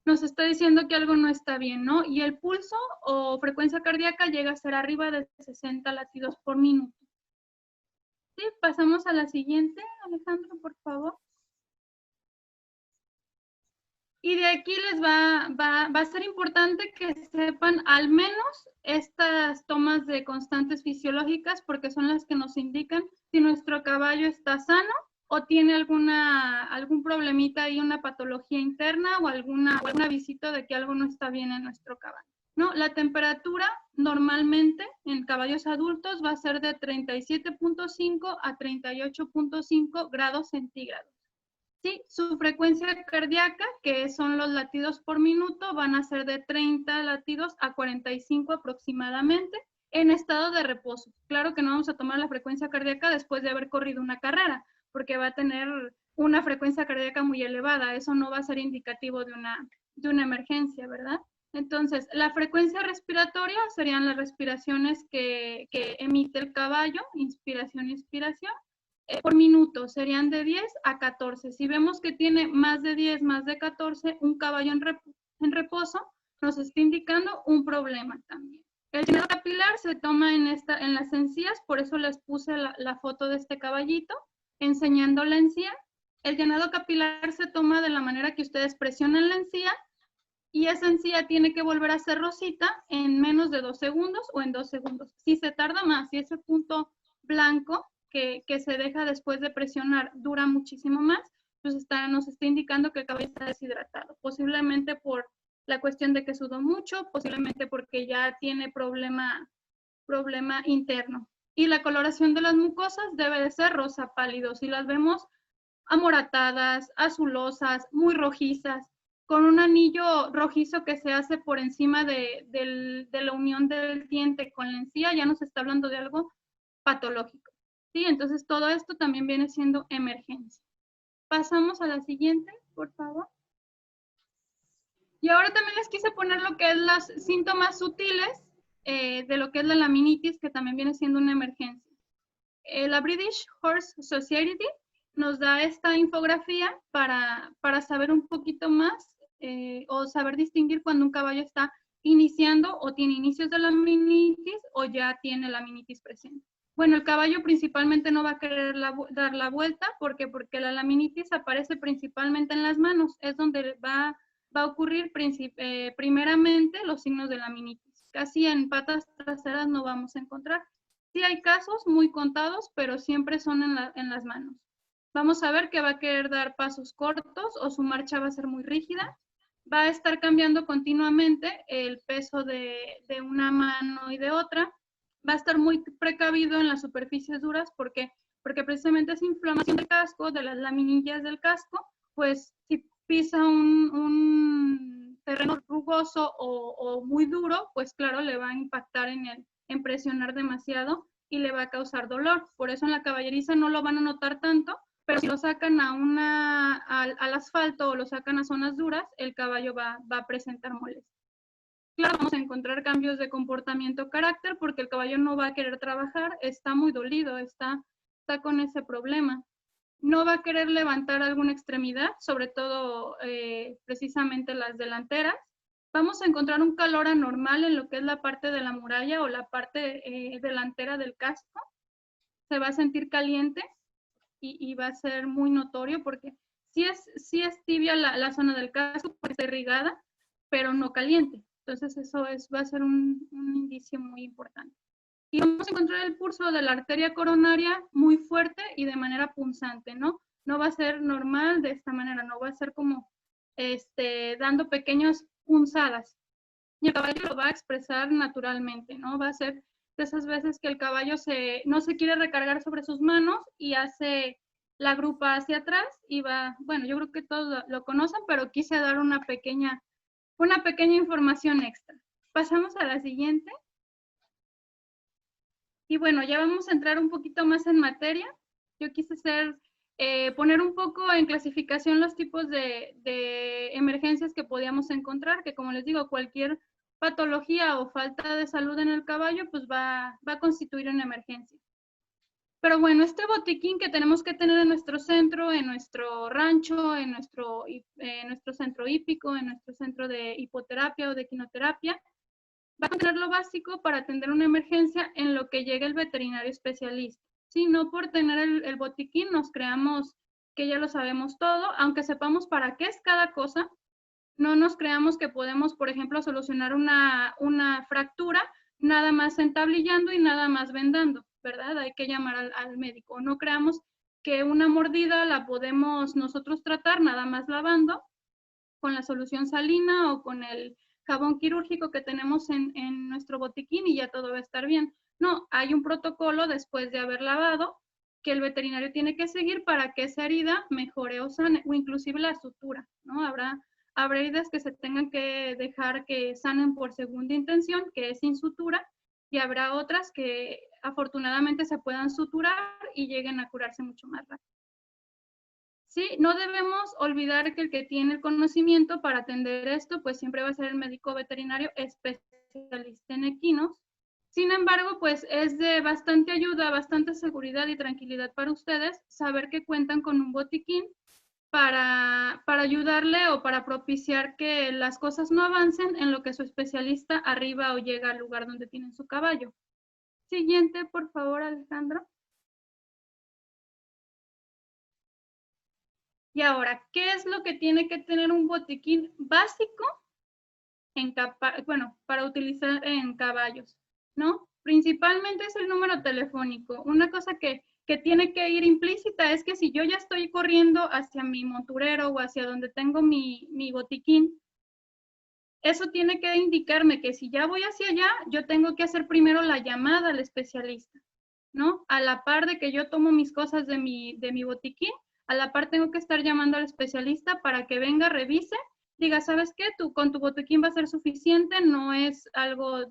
nos está diciendo que algo no está bien, ¿no? Y el pulso o frecuencia cardíaca llega a ser arriba de 60 latidos por minuto. Sí, pasamos a la siguiente, Alejandro, por favor. Y de aquí les va a ser importante que sepan al menos estas tomas de constantes fisiológicas porque son las que nos indican si nuestro caballo está sano o tiene algún problemita y una patología interna o algún avisito de que algo no está bien en nuestro caballo. ¿No? La temperatura normalmente en caballos adultos va a ser de 37.5 a 38.5 grados centígrados. Sí, su frecuencia cardíaca, que son los latidos por minuto, van a ser de 30 latidos a 45 aproximadamente en estado de reposo. Claro que no vamos a tomar la frecuencia cardíaca después de haber corrido una carrera, porque va a tener una frecuencia cardíaca muy elevada. Eso no va a ser indicativo de una emergencia, ¿verdad? Entonces, la frecuencia respiratoria serían las respiraciones que emite el caballo, inspiración y expiración. Por minuto serían de 10 a 14. Si vemos que tiene más de 10, más de 14, un caballo en reposo nos está indicando un problema también. El llenado capilar se toma en las encías, por eso les puse la foto de este caballito, enseñando la encía. El llenado capilar se toma de la manera que ustedes presionan la encía y esa encía tiene que volver a ser rosita en menos de 2 segundos o en 2 segundos. Si se tarda más, si ese punto blanco que se deja después de presionar dura muchísimo más, pues nos está indicando que el caballo está deshidratado, posiblemente por la cuestión de que sudó mucho, posiblemente porque ya tiene problema interno. Y la coloración de las mucosas debe de ser rosa pálido. Si las vemos amoratadas, azulosas, muy rojizas, con un anillo rojizo que se hace por encima de la unión del diente con la encía, ya nos está hablando de algo patológico. ¿Sí? Entonces todo esto también viene siendo emergencia. Pasamos a la siguiente, por favor. Y ahora también les quise poner lo que es los síntomas sutiles de lo que es la laminitis, que también viene siendo una emergencia. La British Horse Society nos da esta infografía para saber un poquito más o saber distinguir cuando un caballo está iniciando o tiene inicios de laminitis o ya tiene laminitis presente. Bueno, el caballo principalmente no va a querer dar la vuelta, porque la laminitis aparece principalmente en las manos, es donde va a ocurrir primeramente los signos de laminitis. Casi en patas traseras no vamos a encontrar. Sí hay casos muy contados, pero siempre son en las manos. Vamos a ver que va a querer dar pasos cortos o su marcha va a ser muy rígida. Va a estar cambiando continuamente el peso de una mano y de otra. Va a estar muy precavido en las superficies duras porque precisamente esa inflamación del casco, de las laminillas del casco, pues si pisa un terreno rugoso o muy duro, pues claro, le va a impactar en presionar demasiado y le va a causar dolor. Por eso en la caballeriza no lo van a notar tanto, pero si lo sacan al asfalto o lo sacan a zonas duras, el caballo va a presentar molestia. Claro, vamos a encontrar cambios de comportamiento, carácter, porque el caballo no va a querer trabajar, está muy dolido, está con ese problema. No va a querer levantar alguna extremidad, sobre todo precisamente las delanteras. Vamos a encontrar un calor anormal en lo que es la parte de la muralla o la parte delantera del casco. Se va a sentir caliente y va a ser muy notorio porque sí es tibia la zona del casco, pues está irrigada, pero no caliente. Entonces eso va a ser un indicio muy importante. Y vamos a encontrar el pulso de la arteria coronaria muy fuerte y de manera punzante, ¿no? No va a ser normal de esta manera, no va a ser como dando pequeñas punzadas. y el caballo lo va a expresar naturalmente, ¿no? Va a ser de esas veces que el caballo no se quiere recargar sobre sus manos y hace la grupa hacia atrás y va, bueno, yo creo que todos lo conocen, pero quise dar una pequeña información extra. Pasamos a la siguiente. Y bueno, ya vamos a entrar un poquito más en materia. Yo quise poner un poco en clasificación los tipos de emergencias que podíamos encontrar, que como les digo, cualquier patología o falta de salud en el caballo, pues va a constituir una emergencia. Pero bueno, este botiquín que tenemos que tener en nuestro centro, en nuestro rancho, en nuestro centro hípico, en nuestro centro de hipoterapia o de equinoterapia, va a contener lo básico para atender una emergencia en lo que llegue el veterinario especialista. Sí, no por tener el botiquín nos creamos que ya lo sabemos todo, aunque sepamos para qué es cada cosa, no nos creamos que podemos, por ejemplo, solucionar una fractura nada más entablillando y nada más vendando, ¿verdad? Hay que llamar al médico. No creamos que una mordida la podemos nosotros tratar nada más lavando con la solución salina o con el jabón quirúrgico que tenemos en nuestro botiquín y ya todo va a estar bien. No, hay un protocolo después de haber lavado que el veterinario tiene que seguir para que esa herida mejore o sane, o inclusive la sutura, ¿no? Habrá heridas que se tengan que dejar que sanen por segunda intención, que es sin sutura, y habrá otras que afortunadamente se puedan suturar y lleguen a curarse mucho más rápido. Sí, no debemos olvidar que el que tiene el conocimiento para atender esto, pues siempre va a ser el médico veterinario especialista en equinos. Sin embargo, pues es de bastante ayuda, bastante seguridad y tranquilidad para ustedes saber que cuentan con un botiquín para ayudarle o para propiciar que las cosas no avancen en lo que su especialista arriba o llega al lugar donde tienen su caballo. Siguiente, por favor, Alejandro. Y ahora, ¿qué es lo que tiene que tener un botiquín básico para utilizar en caballos, ¿no? Principalmente es el número telefónico. Una cosa que tiene que ir implícita es que si yo ya estoy corriendo hacia mi monturero o hacia donde tengo mi botiquín, eso tiene que indicarme que si ya voy hacia allá, yo tengo que hacer primero la llamada al especialista, ¿no? A la par de que yo tomo mis cosas de mi botiquín, a la par tengo que estar llamando al especialista para que venga, revise, diga, ¿sabes qué? Tú con tu botiquín va a ser suficiente, no es algo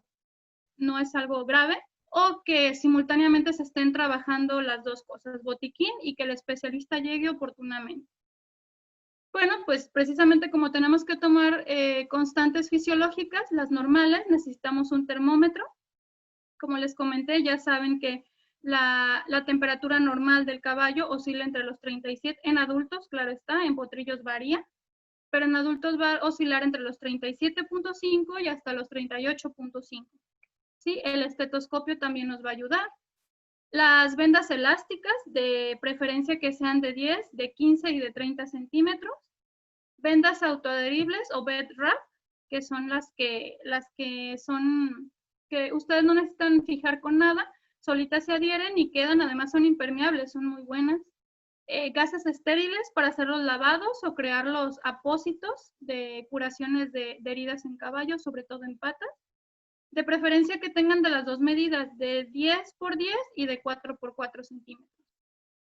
grave, o que simultáneamente se estén trabajando las dos cosas, botiquín y que el especialista llegue oportunamente. Bueno, pues precisamente como tenemos que tomar constantes fisiológicas, las normales, necesitamos un termómetro. Como les comenté, ya saben que la temperatura normal del caballo oscila entre los 37, en adultos, claro está, en potrillos varía, pero en adultos va a oscilar entre los 37.5 y hasta los 38.5. ¿Sí? El estetoscopio también nos va a ayudar. Las vendas elásticas, de preferencia que sean de 10, de 15 y de 30 centímetros. Vendas autoadheribles o bed wrap, que son las que son, que ustedes no necesitan fijar con nada, solitas se adhieren y quedan, además son impermeables, son muy buenas. Gases estériles para hacer los lavados o crear los apósitos de curaciones de heridas en caballos, sobre todo en patas. De preferencia que tengan de las dos medidas, de 10 por 10 y de 4 por 4 centímetros.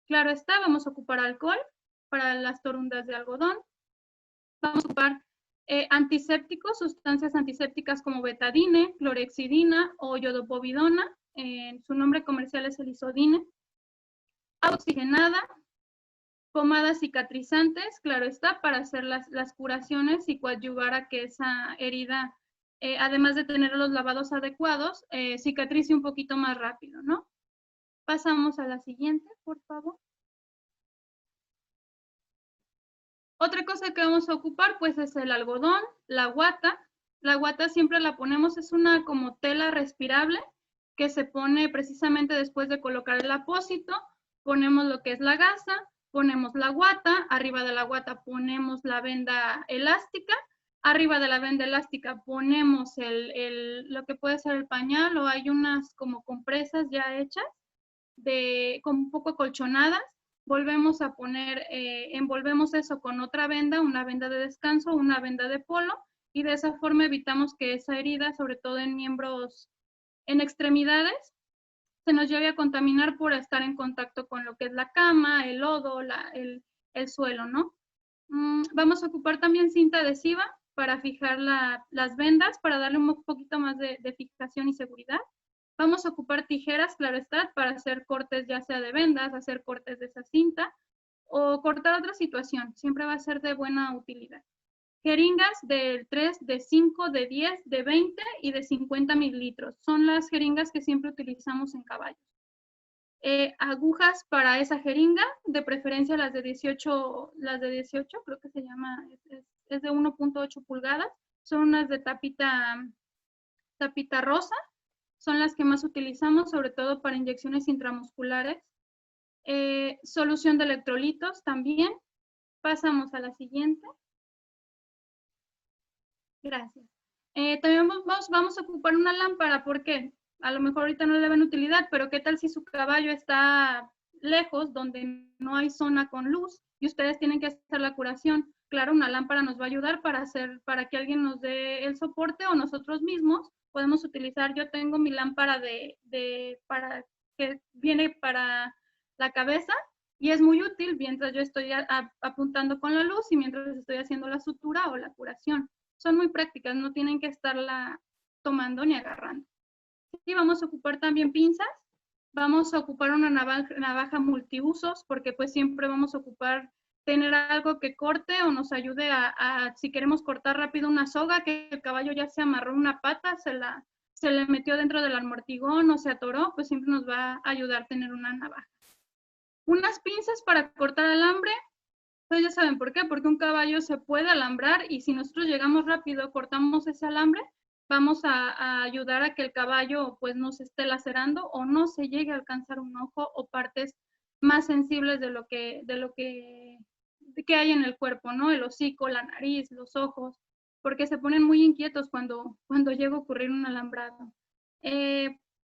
Claro está, vamos a ocupar alcohol para las torundas de algodón. Vamos a ocupar antisépticos, sustancias antisépticas como betadine, clorhexidina o iodopovidona. Su nombre comercial es el Isodine. Agua oxigenada, pomadas cicatrizantes, claro está, para hacer las curaciones y coadyuvar a que esa herida, además de tener los lavados adecuados, cicatrice un poquito más rápido, ¿no? Pasamos a la siguiente, por favor. Otra cosa que vamos a ocupar, pues, es el algodón, la guata. La guata siempre la ponemos, es una como tela respirable que se pone precisamente después de colocar el apósito. Ponemos lo que es la gasa, ponemos la guata, arriba de la guata ponemos la venda elástica, arriba de la venda elástica ponemos lo que puede ser el pañal, o hay unas como compresas ya hechas, como un poco acolchonadas. Volvemos a poner, envolvemos eso con otra venda, una venda de descanso, una venda de polo, y de esa forma evitamos que esa herida, sobre todo en miembros, en extremidades, se nos lleve a contaminar por estar en contacto con lo que es la cama, el lodo, el suelo, ¿no? Vamos a ocupar también cinta adhesiva para fijar las vendas, para darle un poquito más de fijación y seguridad. Vamos a ocupar tijeras, claro está, para hacer cortes ya sea de vendas, hacer cortes de esa cinta o cortar otra situación. Siempre va a ser de buena utilidad. Jeringas de 3, de 5, de 10, de 20 y de 50 mililitros. Son las jeringas que siempre utilizamos en caballos. Agujas para esa jeringa, de preferencia las de 18, creo que se llama, es de 1.8 pulgadas. Son unas de tapita rosa. Son las que más utilizamos, sobre todo para inyecciones intramusculares. Solución de electrolitos también. Pasamos a la siguiente. Gracias. También vamos a ocupar una lámpara, porque a lo mejor ahorita no le ven utilidad, pero ¿qué tal si su caballo está lejos, donde no hay zona con luz, y ustedes tienen que hacer la curación? Claro, una lámpara nos va a ayudar para que alguien nos dé el soporte, o nosotros mismos podemos utilizar. Yo tengo mi lámpara para que viene para la cabeza, y es muy útil mientras yo estoy apuntando con la luz y mientras estoy haciendo la sutura o la curación. Son muy prácticas, no tienen que estarla tomando ni agarrando. Y vamos a ocupar también pinzas. Vamos a ocupar una navaja multiusos, porque pues siempre vamos a ocupar tener algo que corte o nos ayude si queremos cortar rápido una soga, que el caballo ya se amarró una pata, se le metió dentro del amortigón o se atoró, pues siempre nos va a ayudar tener una navaja. Unas pinzas para cortar alambre. Pues ya saben por qué, porque un caballo se puede alambrar, y si nosotros llegamos rápido, cortamos ese alambre, vamos a ayudar a que el caballo pues no se esté lacerando o no se llegue a alcanzar un ojo o partes más sensibles de lo que hay en el cuerpo, ¿no? El hocico, la nariz, los ojos, porque se ponen muy inquietos cuando llega a ocurrir un alambrado.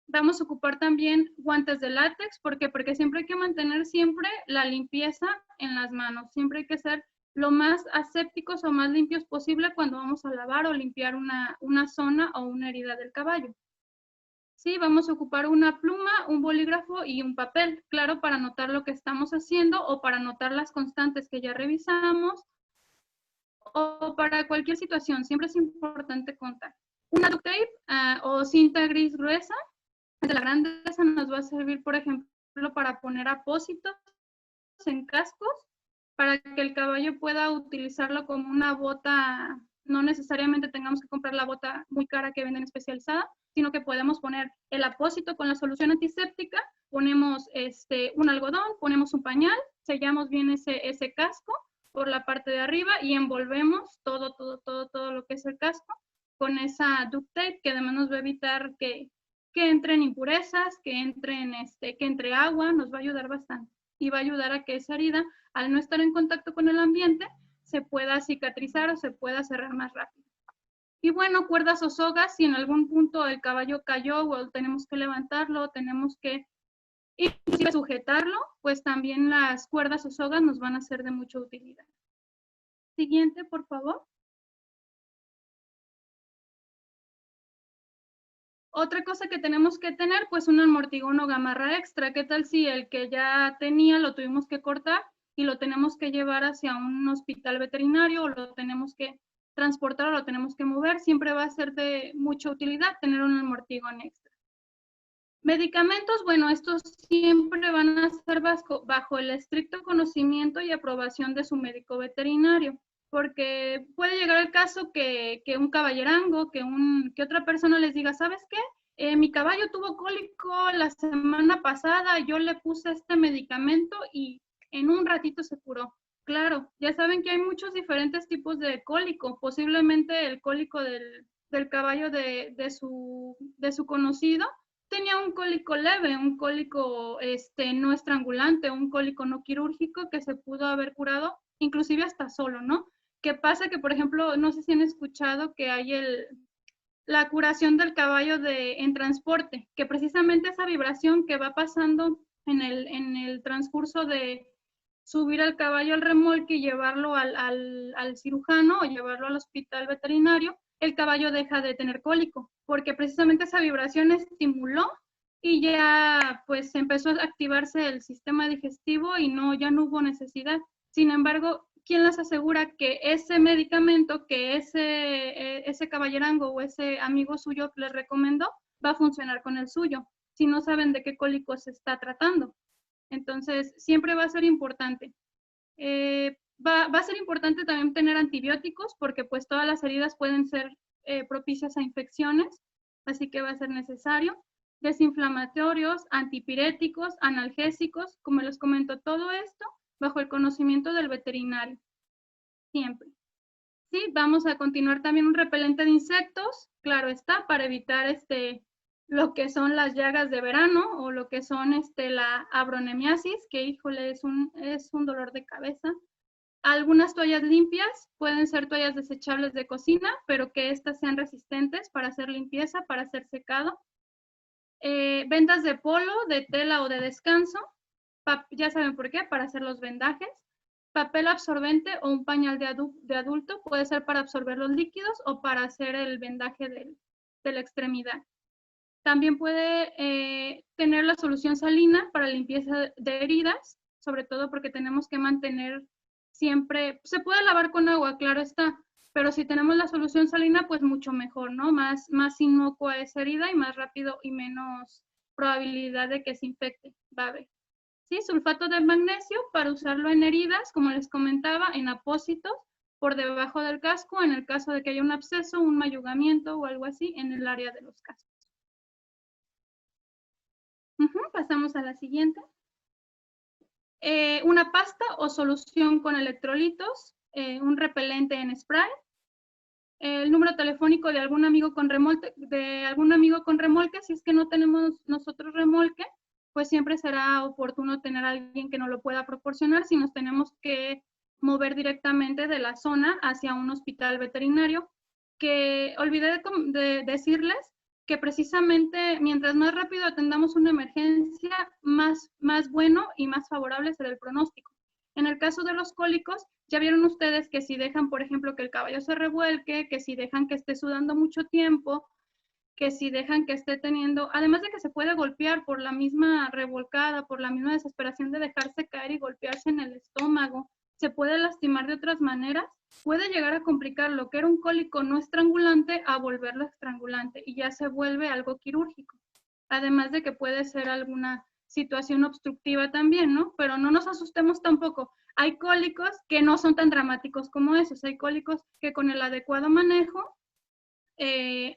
Vamos a ocupar también guantes de látex. ¿Por qué? Porque siempre hay que mantener siempre la limpieza en las manos. Siempre hay que ser lo más asépticos o más limpios posible cuando vamos a lavar o limpiar una zona o una herida del caballo. Sí, vamos a ocupar una pluma, un bolígrafo y un papel, claro, para anotar lo que estamos haciendo o para anotar las constantes que ya revisamos o para cualquier situación. Siempre es importante contar. Una duct tape o cinta gris gruesa. De la grandeza nos va a servir, por ejemplo, para poner apósitos en cascos, para que el caballo pueda utilizarlo como una bota. No necesariamente tengamos que comprar la bota muy cara que venden especializada, sino que podemos poner el apósito con la solución antiséptica, ponemos un algodón, ponemos un pañal, sellamos bien ese casco por la parte de arriba y envolvemos todo lo que es el casco con esa duct tape, que además nos va a evitar que entren impurezas, que entre agua. Nos va a ayudar bastante y va a ayudar a que esa herida, al no estar en contacto con el ambiente, se pueda cicatrizar o se pueda cerrar más rápido. Y bueno, cuerdas o sogas, si en algún punto el caballo cayó o tenemos que levantarlo, tenemos que inclusive sujetarlo, pues también las cuerdas o sogas nos van a ser de mucha utilidad. Siguiente, por favor. Otra cosa que tenemos que tener, pues un amortigón o gamarra extra. ¿Qué tal si el que ya tenía lo tuvimos que cortar y lo tenemos que llevar hacia un hospital veterinario, o lo tenemos que transportar o lo tenemos que mover? Siempre va a ser de mucha utilidad tener un amortigón extra. Medicamentos, bueno, estos siempre van a ser bajo el estricto conocimiento y aprobación de su médico veterinario, porque puede llegar el caso que un caballerango, que otra persona les diga, ¿sabes qué? Mi caballo tuvo cólico la semana pasada, yo le puse este medicamento y en un ratito se curó. Claro, ya saben que hay muchos diferentes tipos de cólico. Posiblemente el cólico del caballo de su conocido tenía un cólico leve, un cólico no estrangulante, un cólico no quirúrgico que se pudo haber curado, inclusive hasta solo, ¿no? ¿Qué pasa? Que, por ejemplo, no sé si han escuchado que hay la curación del caballo en transporte, que precisamente esa vibración que va pasando en el transcurso de subir al caballo al remolque y llevarlo al cirujano o llevarlo al hospital veterinario, el caballo deja de tener cólico, porque precisamente esa vibración estimuló y ya pues empezó a activarse el sistema digestivo y ya no hubo necesidad. Sin embargo, ¿quién les asegura que ese medicamento que ese caballerango o ese amigo suyo les recomendó va a funcionar con el suyo, si no saben de qué cólico se está tratando? Entonces, siempre va a ser importante. Va a ser importante también tener antibióticos porque pues todas las heridas pueden ser propicias a infecciones, así que va a ser necesario. Desinflamatorios, antipiréticos, analgésicos, como les comento, todo esto bajo el conocimiento del veterinario, siempre. Sí, vamos a continuar también un repelente de insectos, claro está, para evitar lo que son las llagas de verano o lo que son la abronemiasis, que híjole, es un dolor de cabeza. Algunas toallas limpias, pueden ser toallas desechables de cocina, pero que estas sean resistentes para hacer limpieza, para hacer secado. Vendas de polo, de tela o de descanso, ya saben por qué, para hacer los vendajes. Papel absorbente o un pañal de adulto, puede ser para absorber los líquidos o para hacer el vendaje de la extremidad. También puede tener la solución salina para limpieza de heridas, sobre todo porque tenemos que mantener siempre, se puede lavar con agua, claro está, pero si tenemos la solución salina, pues mucho mejor, ¿no? Más inocua esa herida y más rápido y menos probabilidad de que se infecte va a haber. ¿Sí? Sulfato de magnesio para usarlo en heridas, como les comentaba, en apósitos, por debajo del casco, en el caso de que haya un absceso, un mayugamiento o algo así en el área de los cascos. Pasamos a la siguiente. Una pasta o solución con electrolitos, un repelente en spray, el número telefónico de algún amigo con remolque, si es que no tenemos nosotros remolque, pues siempre será oportuno tener a alguien que nos lo pueda proporcionar si nos tenemos que mover directamente de la zona hacia un hospital veterinario, que olvidé de decirles que precisamente mientras más rápido atendamos una emergencia, más bueno y más favorable será el pronóstico. En el caso de los cólicos, ya vieron ustedes que si dejan, por ejemplo, que el caballo se revuelque, que si dejan que esté sudando mucho tiempo, que si dejan que esté teniendo, además de que se puede golpear por la misma revolcada, por la misma desesperación de dejarse caer y golpearse en el estómago, se puede lastimar de otras maneras, puede llegar a complicar lo que era un cólico no estrangulante a volverlo estrangulante y ya se vuelve algo quirúrgico. Además de que puede ser alguna situación obstructiva también, ¿no? Pero no nos asustemos tampoco. Hay cólicos que no son tan dramáticos como esos. Hay cólicos que con el adecuado manejo,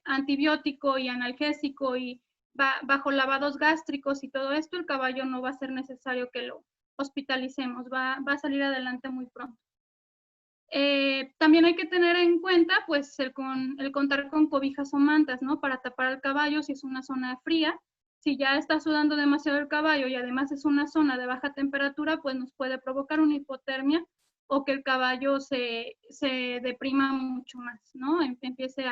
antibiótico y analgésico y bajo lavados gástricos y todo esto, el caballo no va a ser necesario que lo hospitalicemos, va a salir adelante muy pronto. También hay que tener en cuenta pues el contar con cobijas o mantas, ¿no? Para tapar al caballo si es una zona fría. Si ya está sudando demasiado el caballo y además es una zona de baja temperatura, pues nos puede provocar una hipotermia o que el caballo se deprima mucho más, ¿no? Empiece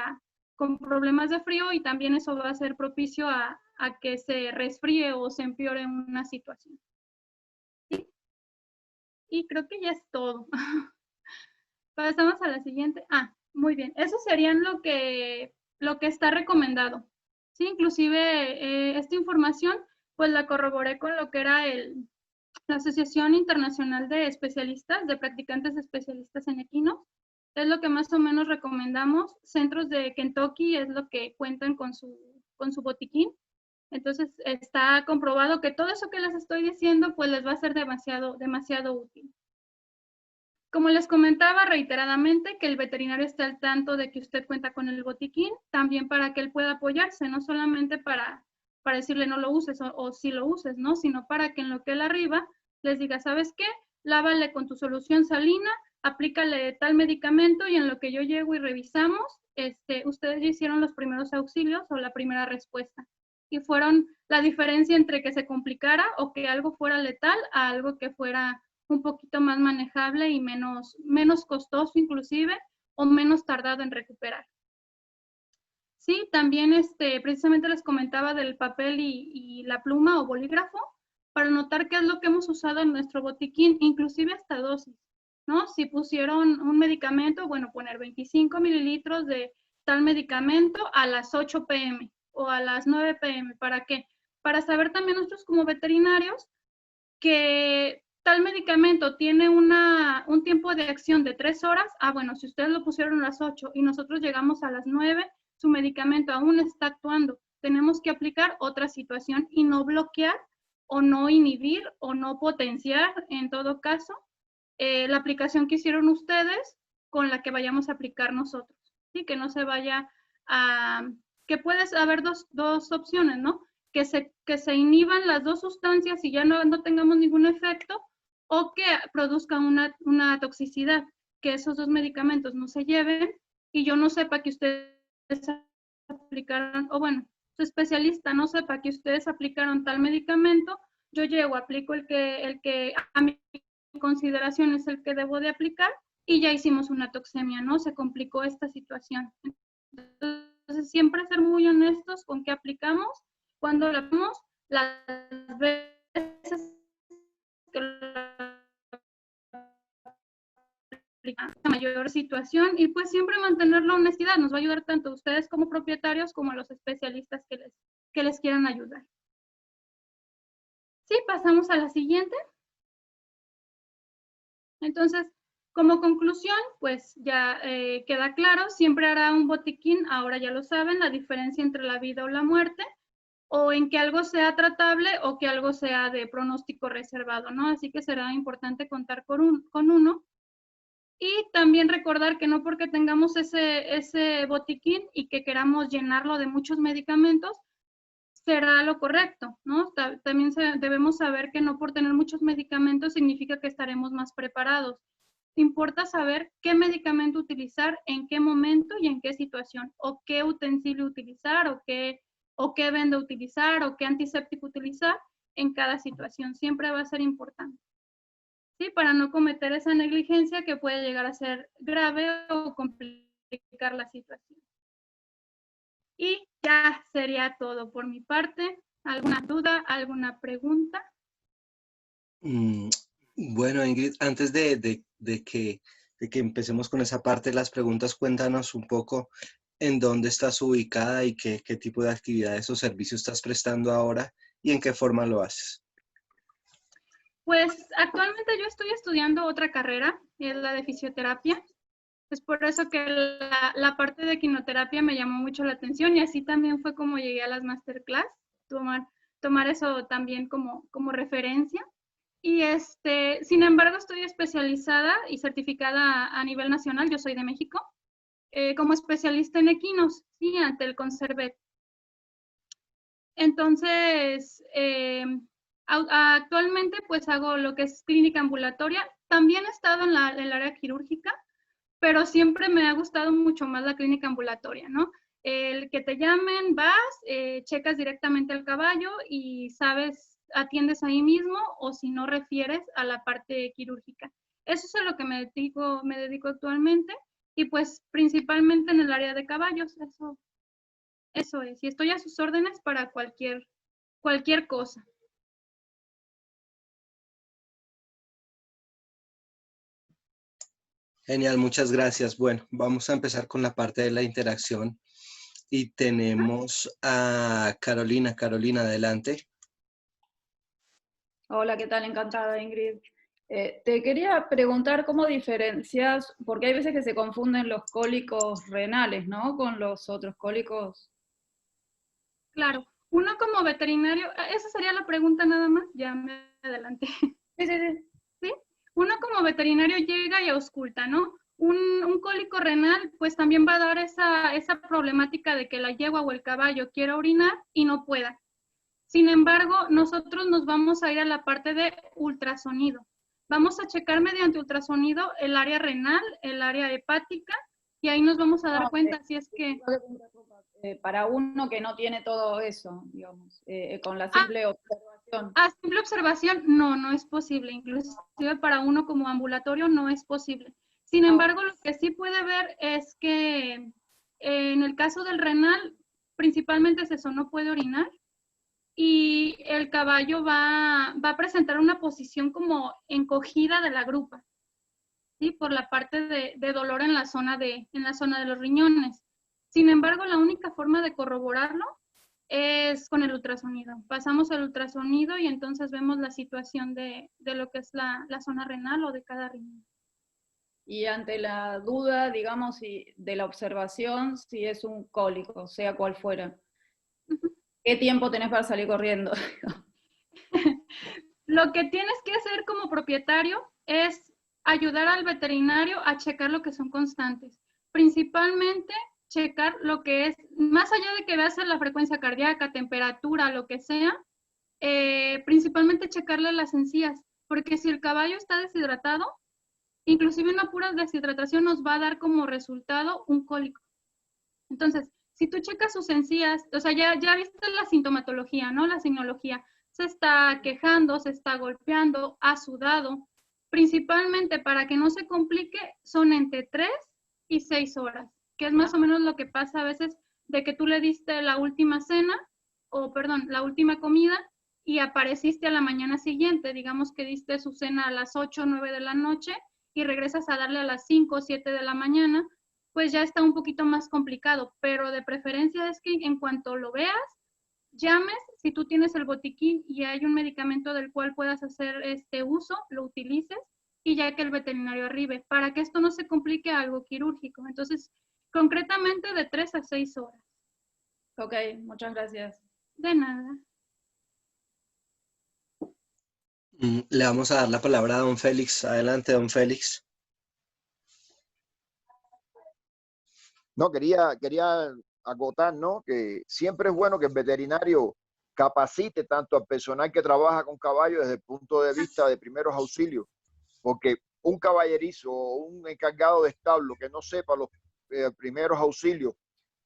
con problemas de frío y también eso va a ser propicio a que se resfríe o se empeore una situación. ¿Sí? Y creo que ya es todo. Pasamos a la siguiente. Muy bien. Eso serían lo que está recomendado. Sí, inclusive esta información pues la corroboré con lo que era la Asociación Internacional de Especialistas, de Practicantes Especialistas en Equinos. Es lo que más o menos recomendamos. Centros de Kentucky es lo que cuentan con su botiquín. Entonces está comprobado que todo eso que les estoy diciendo pues les va a ser demasiado útil. Como les comentaba reiteradamente, que el veterinario esté al tanto de que usted cuenta con el botiquín, también para que él pueda apoyarse, no solamente para decirle no lo uses o sí lo uses, ¿no? Sino para que en lo que él arriba les diga, ¿sabes qué? Lávale con tu solución salina, aplícale tal medicamento y en lo que yo llego y revisamos, ustedes ya hicieron los primeros auxilios o la primera respuesta. Y fueron la diferencia entre que se complicara o que algo fuera letal a algo que fuera un poquito más manejable y menos costoso inclusive, o menos tardado en recuperar. Sí, también precisamente les comentaba del papel y la pluma o bolígrafo. para notar qué es lo que hemos usado en nuestro botiquín, inclusive hasta dosis, ¿no? Si pusieron un medicamento, bueno, poner 25 mililitros de tal medicamento a las 8 p.m. o a las 9 p.m. ¿Para qué? Para saber también nosotros como veterinarios que tal medicamento tiene un tiempo de acción de 3 horas, bueno, si ustedes lo pusieron a las 8 y nosotros llegamos a las 9, su medicamento aún está actuando. Tenemos que aplicar otra situación y no bloquear o no inhibir o no potenciar, en todo caso, la aplicación que hicieron ustedes con la que vayamos a aplicar nosotros. ¿Sí? Que no se vaya a... que puedes haber dos opciones, ¿no? Que se inhiban las dos sustancias y ya no tengamos ningún efecto, o que produzca una toxicidad, que esos dos medicamentos no se lleven y yo no sepa que ustedes aplicaron, o bueno, su especialista no sepa que ustedes aplicaron tal medicamento, yo llego, aplico el que a mi consideración es el que debo de aplicar y ya hicimos una toxemia, ¿no? Se complicó esta situación. Entonces, siempre ser muy honestos con qué aplicamos, cuando lo hacemos, las veces que la mayor situación y pues siempre mantener la honestidad nos va a ayudar tanto a ustedes como propietarios como a los especialistas que les quieran ayudar. Sí, pasamos a la siguiente. Entonces, como conclusión, pues ya queda claro, siempre hará un botiquín, ahora ya lo saben, la diferencia entre la vida o la muerte, o en que algo sea tratable o que algo sea de pronóstico reservado, ¿no? Así que será importante contar con uno. Y también recordar que no porque tengamos ese botiquín y que queramos llenarlo de muchos medicamentos, será lo correcto, ¿no? También debemos saber que no por tener muchos medicamentos significa que estaremos más preparados. Importa saber qué medicamento utilizar, en qué momento y en qué situación, o qué utensilio utilizar, o qué venda utilizar, o qué antiséptico utilizar en cada situación. Siempre va a ser importante. ¿Sí? Para no cometer esa negligencia que puede llegar a ser grave o complicar la situación. Y ya sería todo por mi parte. ¿Alguna duda, alguna pregunta? Bueno, Ingrid, antes de que empecemos con esa parte de las preguntas, cuéntanos un poco en dónde estás ubicada y qué tipo de actividades o servicios estás prestando ahora y en qué forma lo haces. Pues actualmente yo estoy estudiando otra carrera, es la de fisioterapia. Es por eso que la parte de quinoterapia me llamó mucho la atención y así también fue como llegué a las masterclass, tomar eso también como referencia. Y sin embargo, estoy especializada y certificada a nivel nacional, yo soy de México, como especialista en equinos, sí, ante el Conservet. Entonces, actualmente pues hago lo que es clínica ambulatoria. También he estado en el área quirúrgica, pero siempre me ha gustado mucho más la clínica ambulatoria, ¿no? El que te llamen, vas, checas directamente al caballo y sabes, atiendes ahí mismo o si no refieres a la parte quirúrgica. Eso es a lo que me dedico actualmente y pues principalmente en el área de caballos, eso es. Y estoy a sus órdenes para cualquier cosa. Genial, muchas gracias. Bueno, vamos a empezar con la parte de la interacción y tenemos a Carolina. Carolina, adelante. Hola, ¿qué tal? Encantada, Ingrid. Te quería preguntar cómo diferencias, porque hay veces que se confunden los cólicos renales, ¿no? Con los otros cólicos. Claro. Uno como veterinario, esa sería la pregunta nada más, ya me adelanté. ¿Sí? Uno como veterinario llega y ausculta, ¿no? Un cólico renal, pues también va a dar esa problemática de que la yegua o el caballo quiera orinar y no pueda. Sin embargo, nosotros nos vamos a ir a la parte de ultrasonido. Vamos a checar mediante ultrasonido el área renal, el área hepática, y ahí nos vamos a dar cuenta si es que... Para uno que no tiene todo eso, digamos, con la simple observación. Simple observación, no es posible. Inclusive para uno como ambulatorio no es posible. Sin embargo, lo que sí puede ver es que en el caso del renal, principalmente es eso, no puede orinar. y el caballo va a presentar una posición como encogida de la grupa, ¿sí? Por la parte de dolor en la zona de los riñones. Sin embargo, la única forma de corroborarlo es con el ultrasonido. Pasamos el ultrasonido y entonces vemos la situación de lo que es la zona renal o de cada riñón. Y ante la duda, digamos, de la observación, si es un cólico, sea cual fuera, ¿qué tiempo tenés para salir corriendo? Lo que tienes que hacer como propietario es ayudar al veterinario a checar lo que son constantes. Principalmente checar lo que es, más allá de que veas la frecuencia cardíaca, temperatura, lo que sea, principalmente checarle las encías, porque si el caballo está deshidratado, inclusive una pura deshidratación nos va a dar como resultado un cólico. Entonces, si tú checas sus encías, o sea, ya viste la sintomatología, ¿no? La signología. Se está quejando, se está golpeando, ha sudado. Principalmente para que no se complique, son entre 3 y 6 horas, que es más o menos lo que pasa a veces de que tú le diste la última cena, o perdón, la última comida, y apareciste a la mañana siguiente, digamos que diste su cena a las 8 o 9 de la noche, y regresas a darle a las 5 o 7 de la mañana, pues ya está un poquito más complicado, pero de preferencia es que en cuanto lo veas, llames, si tú tienes el botiquín y hay un medicamento del cual puedas hacer este uso, lo utilices y ya que el veterinario arribe, para que esto no se complique a algo quirúrgico. Entonces, concretamente de 3 a 6 horas. Ok, muchas gracias. De nada. Le vamos a dar la palabra a don Félix. Adelante, don Félix. No, quería acotar, ¿no? Que siempre es bueno que el veterinario capacite tanto al personal que trabaja con caballos desde el punto de vista de primeros auxilios, porque un caballerizo o un encargado de establo que no sepa los primeros auxilios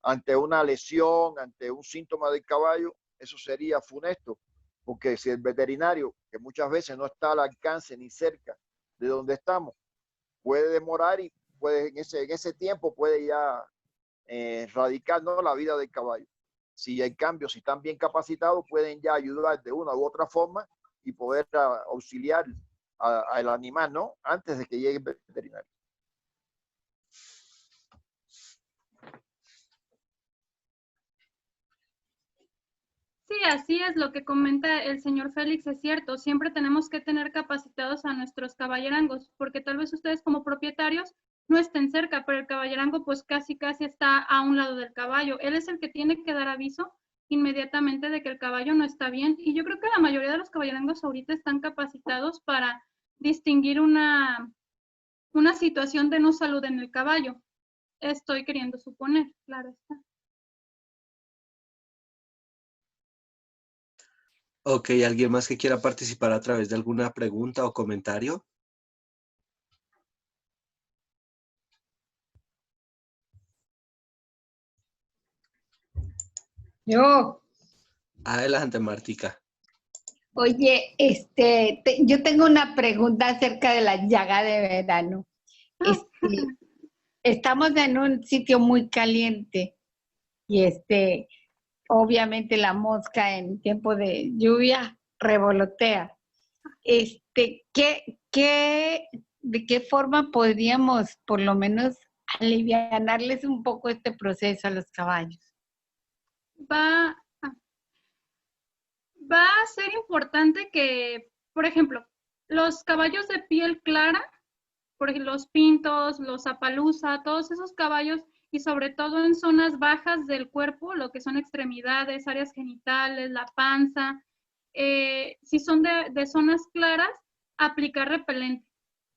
ante una lesión, ante un síntoma del caballo, eso sería funesto, porque si el veterinario, que muchas veces no está al alcance ni cerca de donde estamos, puede demorar y puede, en ese tiempo puede ya radical, ¿no?, la vida del caballo. Si hay cambios, si están bien capacitados, pueden ya ayudar de una u otra forma y poder auxiliar al animal, ¿no?, antes de que llegue el veterinario. Sí, así es, lo que comenta el señor Félix es cierto, siempre tenemos que tener capacitados a nuestros caballerangos, porque tal vez ustedes como propietarios no estén cerca, pero el caballerango pues casi está a un lado del caballo. Él es el que tiene que dar aviso inmediatamente de que el caballo no está bien, y yo creo que la mayoría de los caballerangos ahorita están capacitados para distinguir una situación de no salud en el caballo. Estoy queriendo suponer, claro está. Ok, ¿alguien más que quiera participar a través de alguna pregunta o comentario? Yo, Adelante, Martica. oye, yo tengo una pregunta acerca de la llaga de verano. Estamos en un sitio muy caliente y obviamente la mosca en tiempo de lluvia revolotea. ¿De qué forma podríamos por lo menos alivianarles un poco este proceso a los caballos? Va a ser importante que, por ejemplo, los caballos de piel clara, por ejemplo, los pintos, los Appaloosa, todos esos caballos, y sobre todo en zonas bajas del cuerpo, lo que son extremidades, áreas genitales, la panza, si son de zonas claras, aplicar repelente,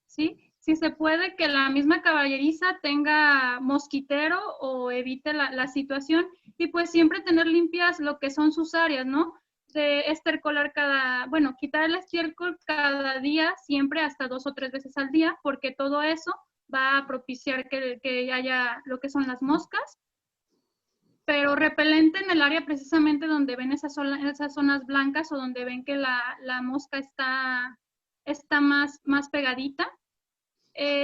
¿sí? Si se puede que la misma caballeriza tenga mosquitero o evite la situación, y pues siempre tener limpias lo que son sus áreas, ¿no? De estercolar quitar el estiércol cada día, siempre hasta 2 o 3 veces al día, porque todo eso va a propiciar que haya lo que son las moscas, pero repelente en el área precisamente donde ven esas zonas blancas o donde ven que la mosca está más pegadita.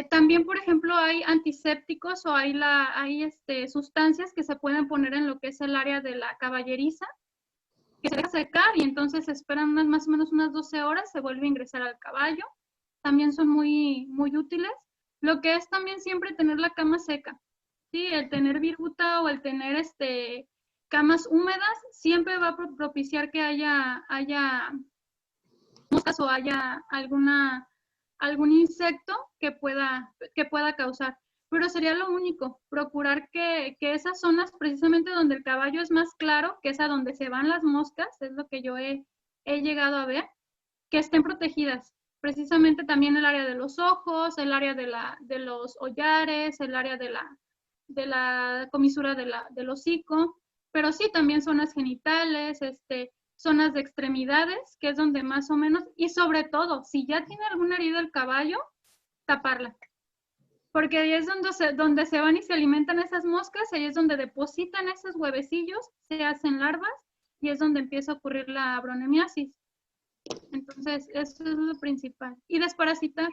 También, por ejemplo, hay antisépticos o hay sustancias que se pueden poner en lo que es el área de la caballeriza, que se deja secar y entonces se esperan más o menos unas 12 horas, se vuelve a ingresar al caballo. También son muy útiles. Lo que es también siempre tener la cama seca, ¿sí? El tener viruta o el tener camas húmedas siempre va a propiciar que haya moscas o haya algún insecto que pueda causar. Pero sería lo único, procurar que esas zonas, precisamente donde el caballo es más claro, que es a donde se van las moscas, es lo que yo he llegado a ver, que estén protegidas. Precisamente también el área de los ojos, el área de los hollares, el área de la comisura del hocico, pero sí también zonas genitales, zonas de extremidades, que es donde más o menos, y sobre todo, si ya tiene alguna herida el caballo, taparla. Porque ahí es donde se van y se alimentan esas moscas, ahí es donde depositan esos huevecillos, se hacen larvas, y es donde empieza a ocurrir la abroniamiasis. Entonces, eso es lo principal. Y desparasitar.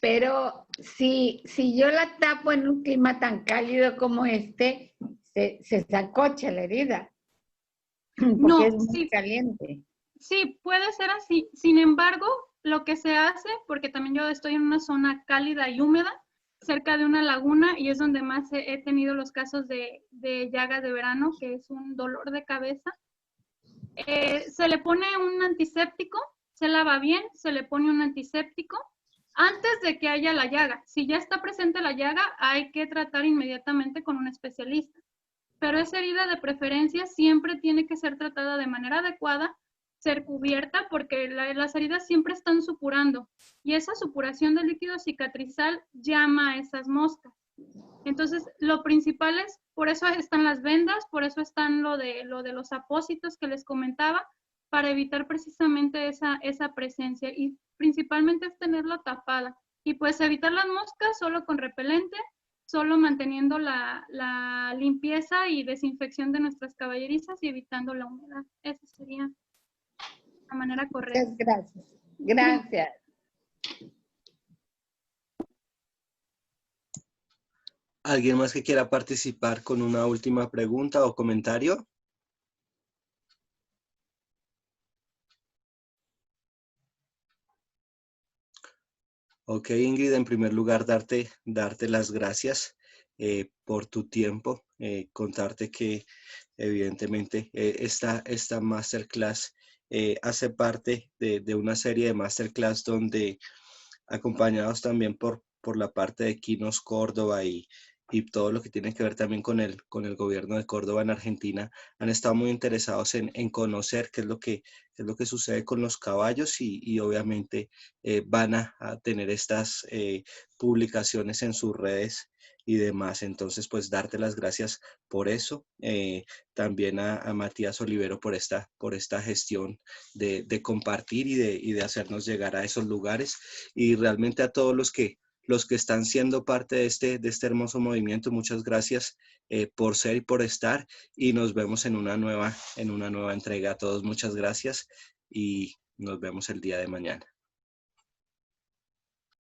Pero si yo la tapo en un clima tan cálido como se sancocha la herida, porque No, es muy sí, caliente. sí, puede ser así. Sin embargo, lo que se hace, porque también yo estoy en una zona cálida y húmeda, cerca de una laguna, y es donde más he tenido los casos de llagas de verano, que es un dolor de cabeza. Se le pone un antiséptico, se lava bien, se le pone un antiséptico antes de que haya la llaga. Si ya está presente la llaga, hay que tratar inmediatamente con un especialista. Pero esa herida de preferencia siempre tiene que ser tratada de manera adecuada, ser cubierta, porque las heridas siempre están supurando y esa supuración del líquido cicatrizal llama a esas moscas. Entonces, lo principal es, por eso están las vendas, por eso están lo de los apósitos que les comentaba, para evitar precisamente esa presencia, y principalmente es tenerla tapada. Y pues evitar las moscas solo con repelente, solo manteniendo la limpieza y desinfección de nuestras caballerizas y evitando la humedad. Esa sería la manera correcta. Muchas gracias. Gracias. ¿Alguien más que quiera participar con una última pregunta o comentario? Ok, Ingrid, en primer lugar, darte las gracias por tu tiempo, contarte que evidentemente esta masterclass hace parte de una serie de masterclass donde, acompañados también por la parte de Quinos Córdoba y todo lo que tiene que ver también con el gobierno de Córdoba en Argentina, han estado muy interesados en conocer qué es lo que sucede con los caballos y obviamente van a tener estas publicaciones en sus redes y demás. Entonces, pues darte las gracias por eso. También a Matías Olivero por esta gestión de compartir y de hacernos llegar a esos lugares, y realmente a todos los que están siendo parte de este hermoso movimiento. Muchas gracias por ser y por estar, y nos vemos en una nueva entrega. A todos muchas gracias y nos vemos el día de mañana.